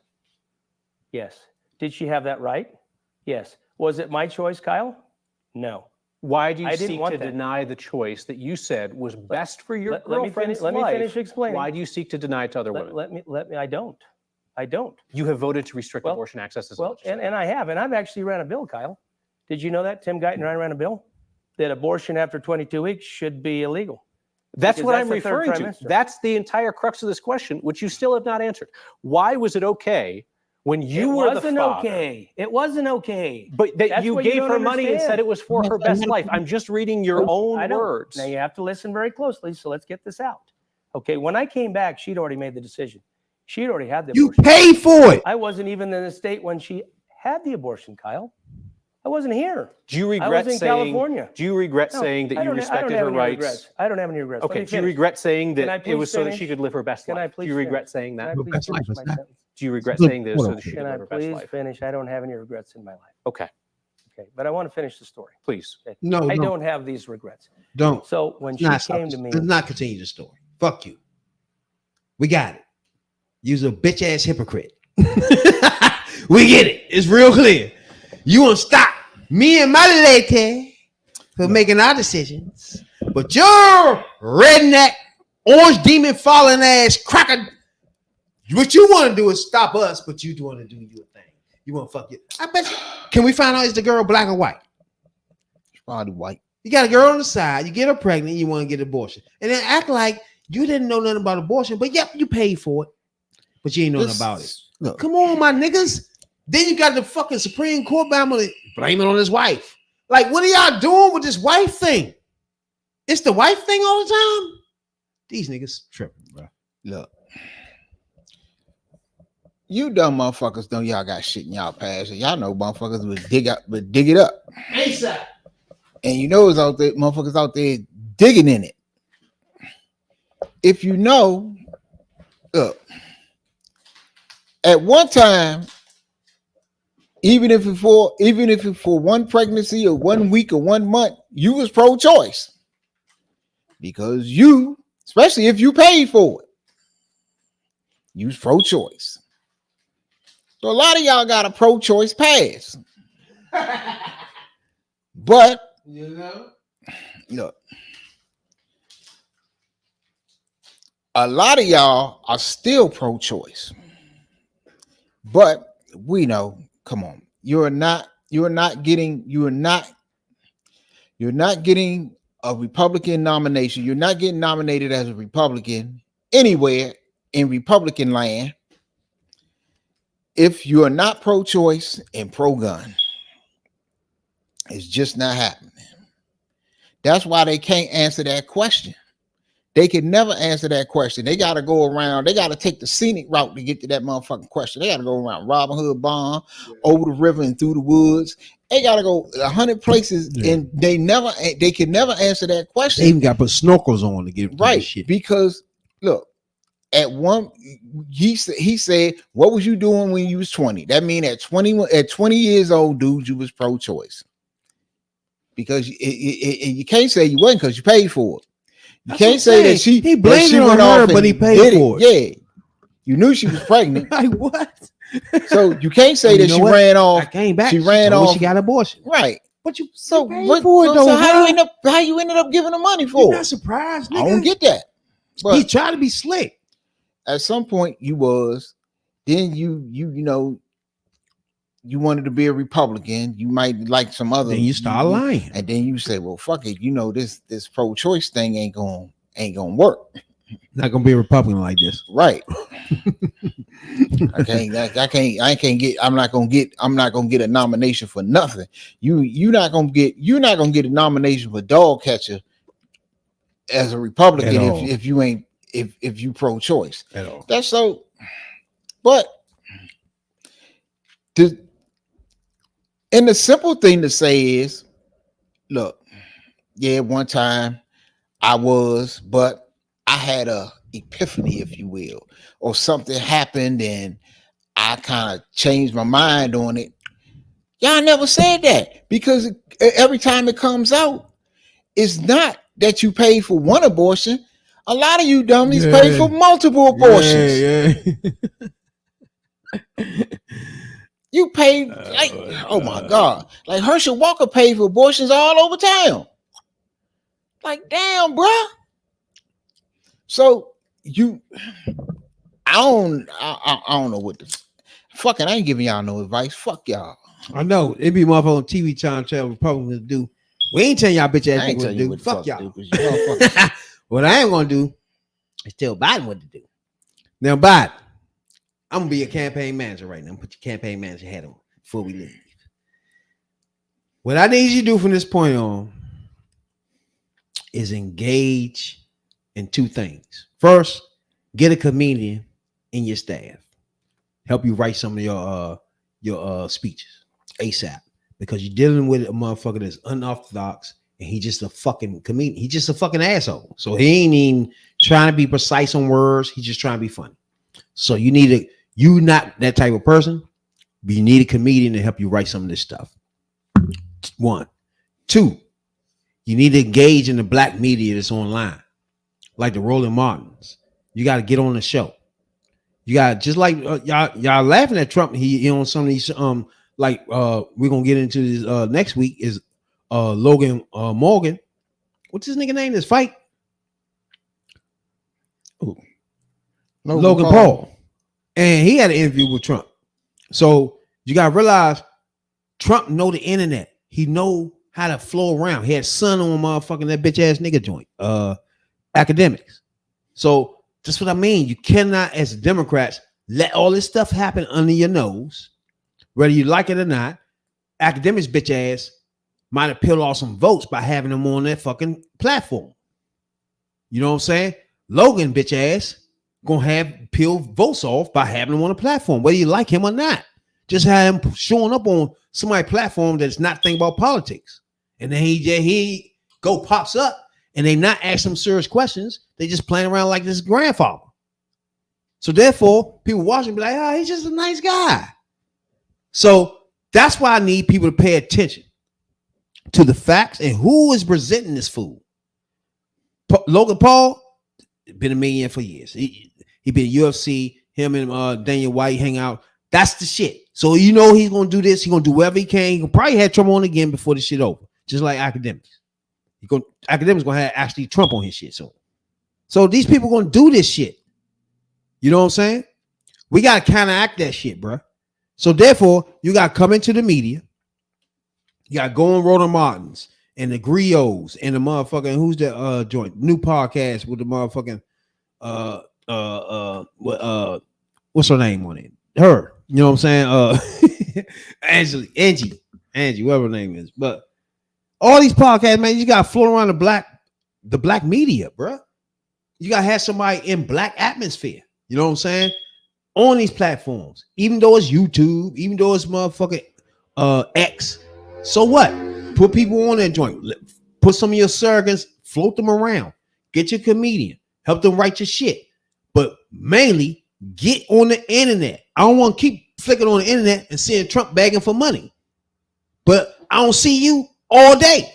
K: Yes. Did she have that right? Yes. Was it my choice, Kyle? No.
J: Why do you
K: I didn't
J: seek
K: want
J: to
K: that.
J: deny the choice that you said was best for your
K: Let me
J: girlfriend's
K: finish. Let me
J: life?
K: finish explaining.
J: Why do you seek to deny it to other women?
K: Let me. I don't.
J: You have voted to restrict
K: Well,
J: abortion access as
K: Well, and I have, and I've actually ran a bill, Kyle. Did you know that? Tim Guyton and I ran a bill that abortion after 22 weeks should be illegal.
J: That's
K: Because
J: what
K: that's
J: I'm
K: the third
J: referring to.
K: trimester.
J: That's the entire crux of this question, which you still have not answered. Why was it okay when you
K: It
J: were the
K: wasn't
J: father?
K: okay. It wasn't okay.
J: But that
K: That's
J: you
K: what
J: gave
K: don't
J: her money and
K: understand.
J: said it was for her best life. I'm just reading your own
K: I don't.
J: words.
K: Now you have to listen very closely. So let's get this out. Okay. When I came back, she'd already made the decision. She'd already had the
C: You
K: abortion.
C: paid for it.
K: I wasn't even in the state when she had the abortion, Kyle. I wasn't here.
J: Do you
K: I
J: regret
K: was in
J: saying?
K: California.
J: Do you regret
K: No,
J: saying that
K: I
J: you
K: don't- I
J: respected
K: don't have
J: her
K: any
J: rights?
K: regrets. I don't have any regrets. Let
J: Okay.
K: me
J: Do you
K: finish.
J: regret saying
K: Can I
J: that it was
K: please
J: so that
K: finish?
J: she could live her best
K: Can I
J: life? Do
K: please
J: you regret
K: finish?
J: saying
K: Can
J: that?
K: I please
C: Best life
K: finish
C: is
K: my
C: not-
K: sentence?
J: Do you regret
C: Look,
J: saying this
C: hold
J: so
C: on.
J: that she could
K: Can
J: live
K: I
J: her best
K: please
J: life?
K: finish? I don't have any regrets in my life.
J: Okay.
K: Okay. But I want to finish the story.
J: Please.
K: Okay.
C: No,
K: I
C: no.
K: don't have these regrets.
C: Don't.
K: So when she
C: Let's not
K: came to
C: stop.
K: me,
C: Let's not continue the story. Fuck you. We got it. You's a bitch ass hypocrite. We get it. It's real clear. You want to stop me and my lady for making our decisions, but your redneck, orange demon falling ass cracker. What you want to do is stop us, but you want to do your thing. You want to fuck you. I bet you. Can we find out is the girl black or white?
D: It's probably white.
C: You got a girl on the side, you get her pregnant, you want to get an abortion. And then act like you didn't know nothing about abortion, but yep, you paid for it. But you ain't know nothing about it.
D: Look,
C: Come on, my niggas. Then you got the fucking Supreme Court blame it on his wife. Like, what are y'all doing with this wife thing? It's the wife thing all the time? These niggas tripping, bro.
D: look. You dumb motherfuckers know y'all got shit in y'all past. And y'all know motherfuckers would dig it up.
C: ASAP.
D: And you know it's out there, motherfuckers out there digging in it. If you know, look, at one time, even if it's for one pregnancy or 1 week or 1 month, you was pro-choice. Because you, especially if you paid for it, you was pro-choice. So a lot of y'all got a pro-choice pass. But
C: You know?
D: look, a lot of y'all are still pro-choice. But we know, come on, you're not getting a Republican nomination. You're not getting nominated as a Republican anywhere in Republican land if you are not pro-choice and pro-gun. It's just not happening. That's why they can't answer that question. They can never answer that question. They got to go around. They got to take the scenic route to get to that motherfucking question. They got to go around Robin Hood Barn, over the river and through the woods. They got to go 100 places, and they can never answer that question.
C: They even got to put snorkels on to get
D: Right,
C: this shit.
D: because look, he said, what was you doing when you was 20? That mean at 20 years old, dude, you was pro-choice. Because you can't say you wasn't because you paid for it. You
C: That's
D: can't
C: what I'm
D: say that
C: saying.
D: she
C: He blamed it on
D: went
C: her,
D: off
C: but
D: and
C: he paid
D: did
C: for it.
D: Yeah, you knew she was pregnant.
C: Like what?
D: So you can't say
C: You
D: that
C: know
D: she
C: what?
D: ran off.
C: I came back.
D: She ran
C: told me
D: off.
C: She got an abortion.
D: Right.
C: But you
D: So
C: paid
D: what?
C: for it, though,
D: So how
C: bro.
D: you ended up giving her money
C: You're
D: for?
C: not surprised, nigga.
D: I don't get that. But
C: He tried to be slick.
D: at some point you was. Then you wanted to be a Republican. You might like some other.
C: Then you start lying,
D: and then you say, "Well, fuck it. This pro-choice thing ain't gonna work.
C: Not gonna be a Republican like this,
D: right?" I'm not gonna get a nomination for nothing. You're not gonna get a nomination for dog catcher as a Republican if you pro-choice
C: at all.
D: That's so. But the simple thing to say is, look, yeah, one time I was, but I had a epiphany, if you will, or something happened and I kind of changed my mind on it. Y'all never said that, because every time it comes out, it's not that you paid for one abortion. A lot of you dummies pay for multiple abortions.
C: Yeah.
D: You paid like, oh my God, like Herschel Walker paid for abortions all over town. Like, damn, bruh. So I don't know what the fucking. I ain't giving y'all no advice. Fuck y'all.
C: I know it be motherfucker on TV trying to tell Republicans to do. We ain't telling y'all bitch ass niggas what to do. Fuck y'all. What I ain't gonna do is tell Biden what to do. Now, Biden, I'm gonna be a campaign manager right now. Put your campaign manager hat on before we leave. What I need you to do from this point on is engage in two things. First, get a comedian in your staff, help you write some of your speeches ASAP, because you're dealing with a motherfucker that's unorthodox and he's just a fucking comedian. He's just a fucking asshole. So he ain't even trying to be precise on words. He's just trying to be funny. So you're not that type of person, but you need a comedian to help you write some of this stuff. 1. 2, you need to engage in the black media that's online, like the Roland Martins. You got to get on the show. You got just like y'all laughing at Trump. He on some of these we're gonna get into this next week is Logan Morgan. What's his nigga name? This fight. Ooh. Logan Paul. And he had an interview with Trump. So you gotta realize Trump know the internet. He know how to flow around. He had son on motherfucking that bitch ass nigga joint. Academics. So that's what I mean. You cannot, as Democrats, let all this stuff happen under your nose, whether you like it or not. Academics bitch ass might have peeled off some votes by having them on their fucking platform. You know what I'm saying? Logan bitch ass gonna have peel votes off by having him on a platform, whether you like him or not. Just have him showing up on somebody's platform that's not thinking about politics, and then he pops up, and they not asking him serious questions. They just playing around like this grandfather. So therefore, people watching be like, "Oh, he's just a nice guy." So that's why I need people to pay attention to the facts and who is presenting this fool. Logan Paul been a million for years. He been UFC. Him and Daniel White hang out. That's the shit. So you know he's gonna do this. He's gonna do whatever he can. He can probably have Trump on again before this shit over. Just like academics. Academics gonna have actually Trump on his shit. So these people gonna do this shit. You know what I'm saying? We gotta counteract that shit, bro. So therefore, you gotta come into the media. You gotta go on Roland Martins and the Griots and the motherfucking who's the joint new podcast with the motherfucking what's her name on it? Her. You know what I'm saying? Angie, whatever her name is. But all these podcasts, man, you gotta float around the black media, bro. You gotta have somebody in black atmosphere. You know what I'm saying? On these platforms, even though it's YouTube, even though it's motherfucking X. So what? Put people on that joint. Put some of your surrogates, float them around. Get your comedian, help them write your shit. But mainly, get on the internet. I don't want to keep flicking on the internet and seeing Trump begging for money. But I don't see you all day.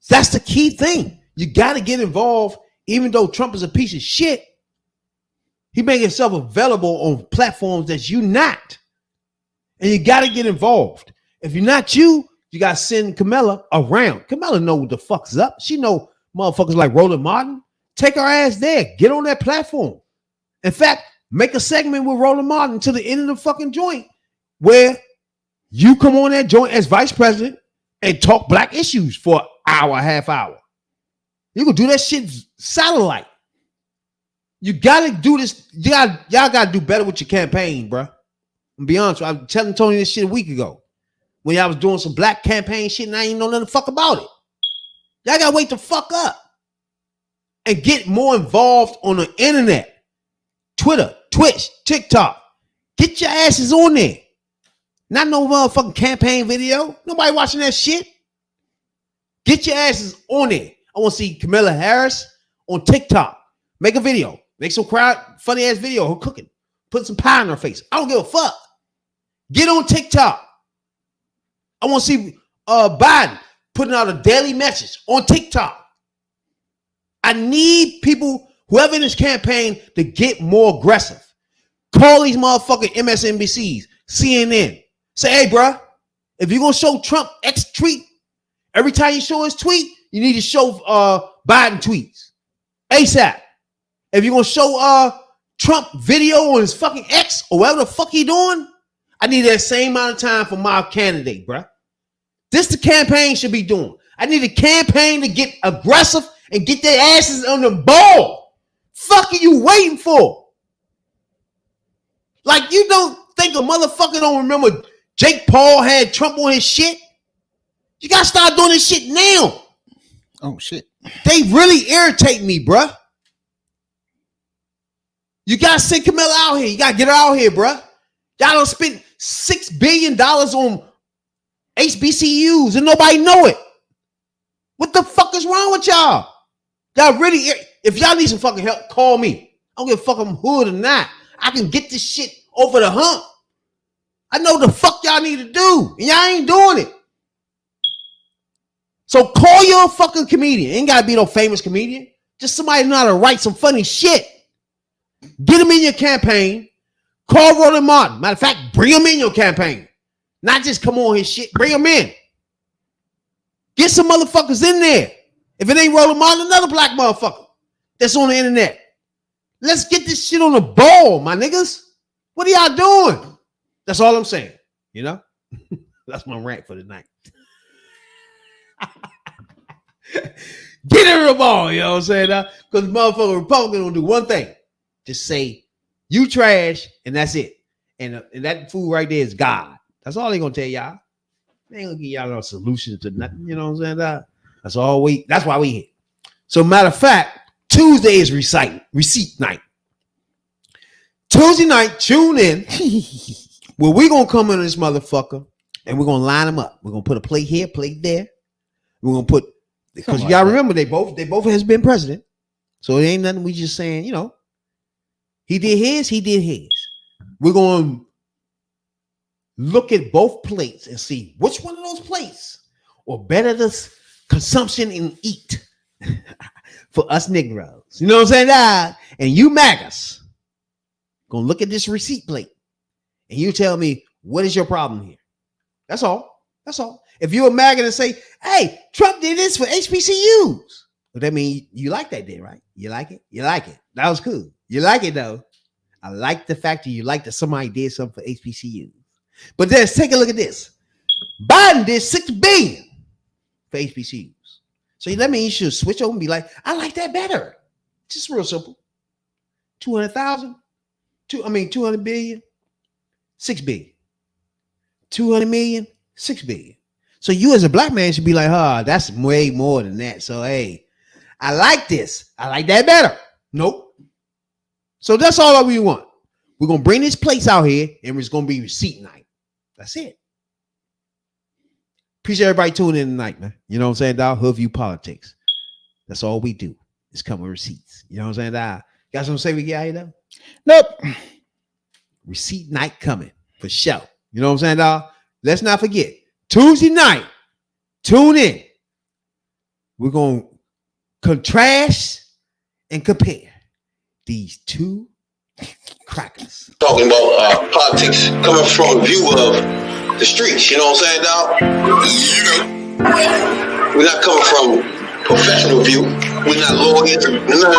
C: That's the key thing. You got to get involved, even though Trump is a piece of shit. He made himself available on platforms that you not. And you got to get involved. If you're not you got to send Camilla around. Camilla know what the fuck's up. She know motherfuckers like Roland Martin. Take her ass there. Get on that platform. In fact, Make a segment with Roland Martin to the end of the fucking joint where you come on that joint as vice president and talk black issues for an hour, half hour. You can do that shit satellite. You gotta do this. Y'all gotta do better with your campaign, bro. I'm be honest. I was telling Tony this shit a week ago when y'all was doing some black campaign shit and I ain't know nothing the fuck about it. Y'all gotta wake the fuck up and get more involved on the internet. Twitter, Twitch, TikTok. Get your asses on there. Not no motherfucking campaign video. Nobody watching that shit. Get your asses on there. I want to see Kamala Harris on TikTok. Make a video. Make some funny ass video. Her cooking. Put some pie in her face. I don't give a fuck. Get on TikTok. I want to see Biden putting out a daily message on TikTok. I need people, whoever in this campaign, to get more aggressive. Call these motherfucking MSNBCs, CNN. Say, hey, bro, if you're going to show Trump X tweet, every time you show his tweet, you need to show Biden tweets. ASAP. If you're going to show Trump video on his fucking X or whatever the fuck he doing, I need that same amount of time for my candidate, bro. This the campaign should be doing. I need a campaign to get aggressive and get their asses on the ball. Fuck are you waiting for? Like, you don't think a motherfucker don't remember Jake Paul had Trump on his shit? You gotta start doing this shit now.
D: Oh shit.
C: They really irritate me, bruh. You gotta send Camilla out here. You gotta get her out here, bruh. Y'all don't spend $6 billion on HBCUs and nobody know it. What the fuck is wrong with y'all? Y'all really, if y'all need some fucking help, call me. I don't give a fuck if I'm hood or not. I can get this shit over the hump. I know the fuck y'all need to do, and y'all ain't doing it. So call your fucking comedian. Ain't gotta be no famous comedian. Just somebody know how to write some funny shit. Get him in your campaign. Call Roland Martin. Matter of fact, bring him in your campaign. Not just come on his shit. Bring him in. Get some motherfuckers in there. If it ain't Roland Martin, another black motherfucker that's on the internet. Let's get this shit on the ball, my niggas. What are y'all doing? That's all I'm saying. You know? That's my rant for tonight. Get in the ball, you know what I'm saying? Because motherfucker Republican don't do one thing. Just say, you trash, and that's it. And that fool right there is God. That's all they gonna tell y'all. They ain't gonna give y'all no solutions to nothing, you know what I'm saying? That's why we here. So matter of fact, Tuesday is receipt night. Tuesday night, tune in. Where we gonna come in this motherfucker and we're gonna line them up. We're gonna put a plate here, plate there. We're gonna put, because you gotta remember they both has been president. So it ain't nothing we just saying, you know. He did his. We're gonna look at both plates and see which one of those plates or better this consumption and eat for us Negroes. You know what I'm saying? And you MAGAs gonna look at this receipt plate and you tell me what is your problem here. That's all. If you're a MAGA and say, hey, Trump did this for HBCUs, well, that means you like that then, right? You like it? That was cool. You like it though. I like the fact that you like that somebody did something for HBCUs. But let's take a look at this. Biden did $6 billion for HBCUs. So that means you should switch over and be like, I like that better. Just real simple. 200,000. 200 billion, 6 billion. 200 million, 6 billion. So you as a black man should be like, that's way more than that. So, hey, I like this. I like that better. Nope. So that's all we want. We're going to bring this place out here and it's going to be receipt night. That's it. Appreciate everybody tuning in tonight, man. You know what I'm saying, dog? Hoodviewpolitics. That's all we do is come with receipts. You know what I'm saying, dog? You got something to say we get out here, though?
D: Nope.
C: Receipt night coming for sure. You know what I'm saying, dog? Let's not forget. Tuesday night, tune in. We're going to contrast and compare these two crackers.
B: Talking about politics coming from a view of the streets, you know what I'm saying, dog? You know, we're not coming from professional view. We're not lawyers, none of that.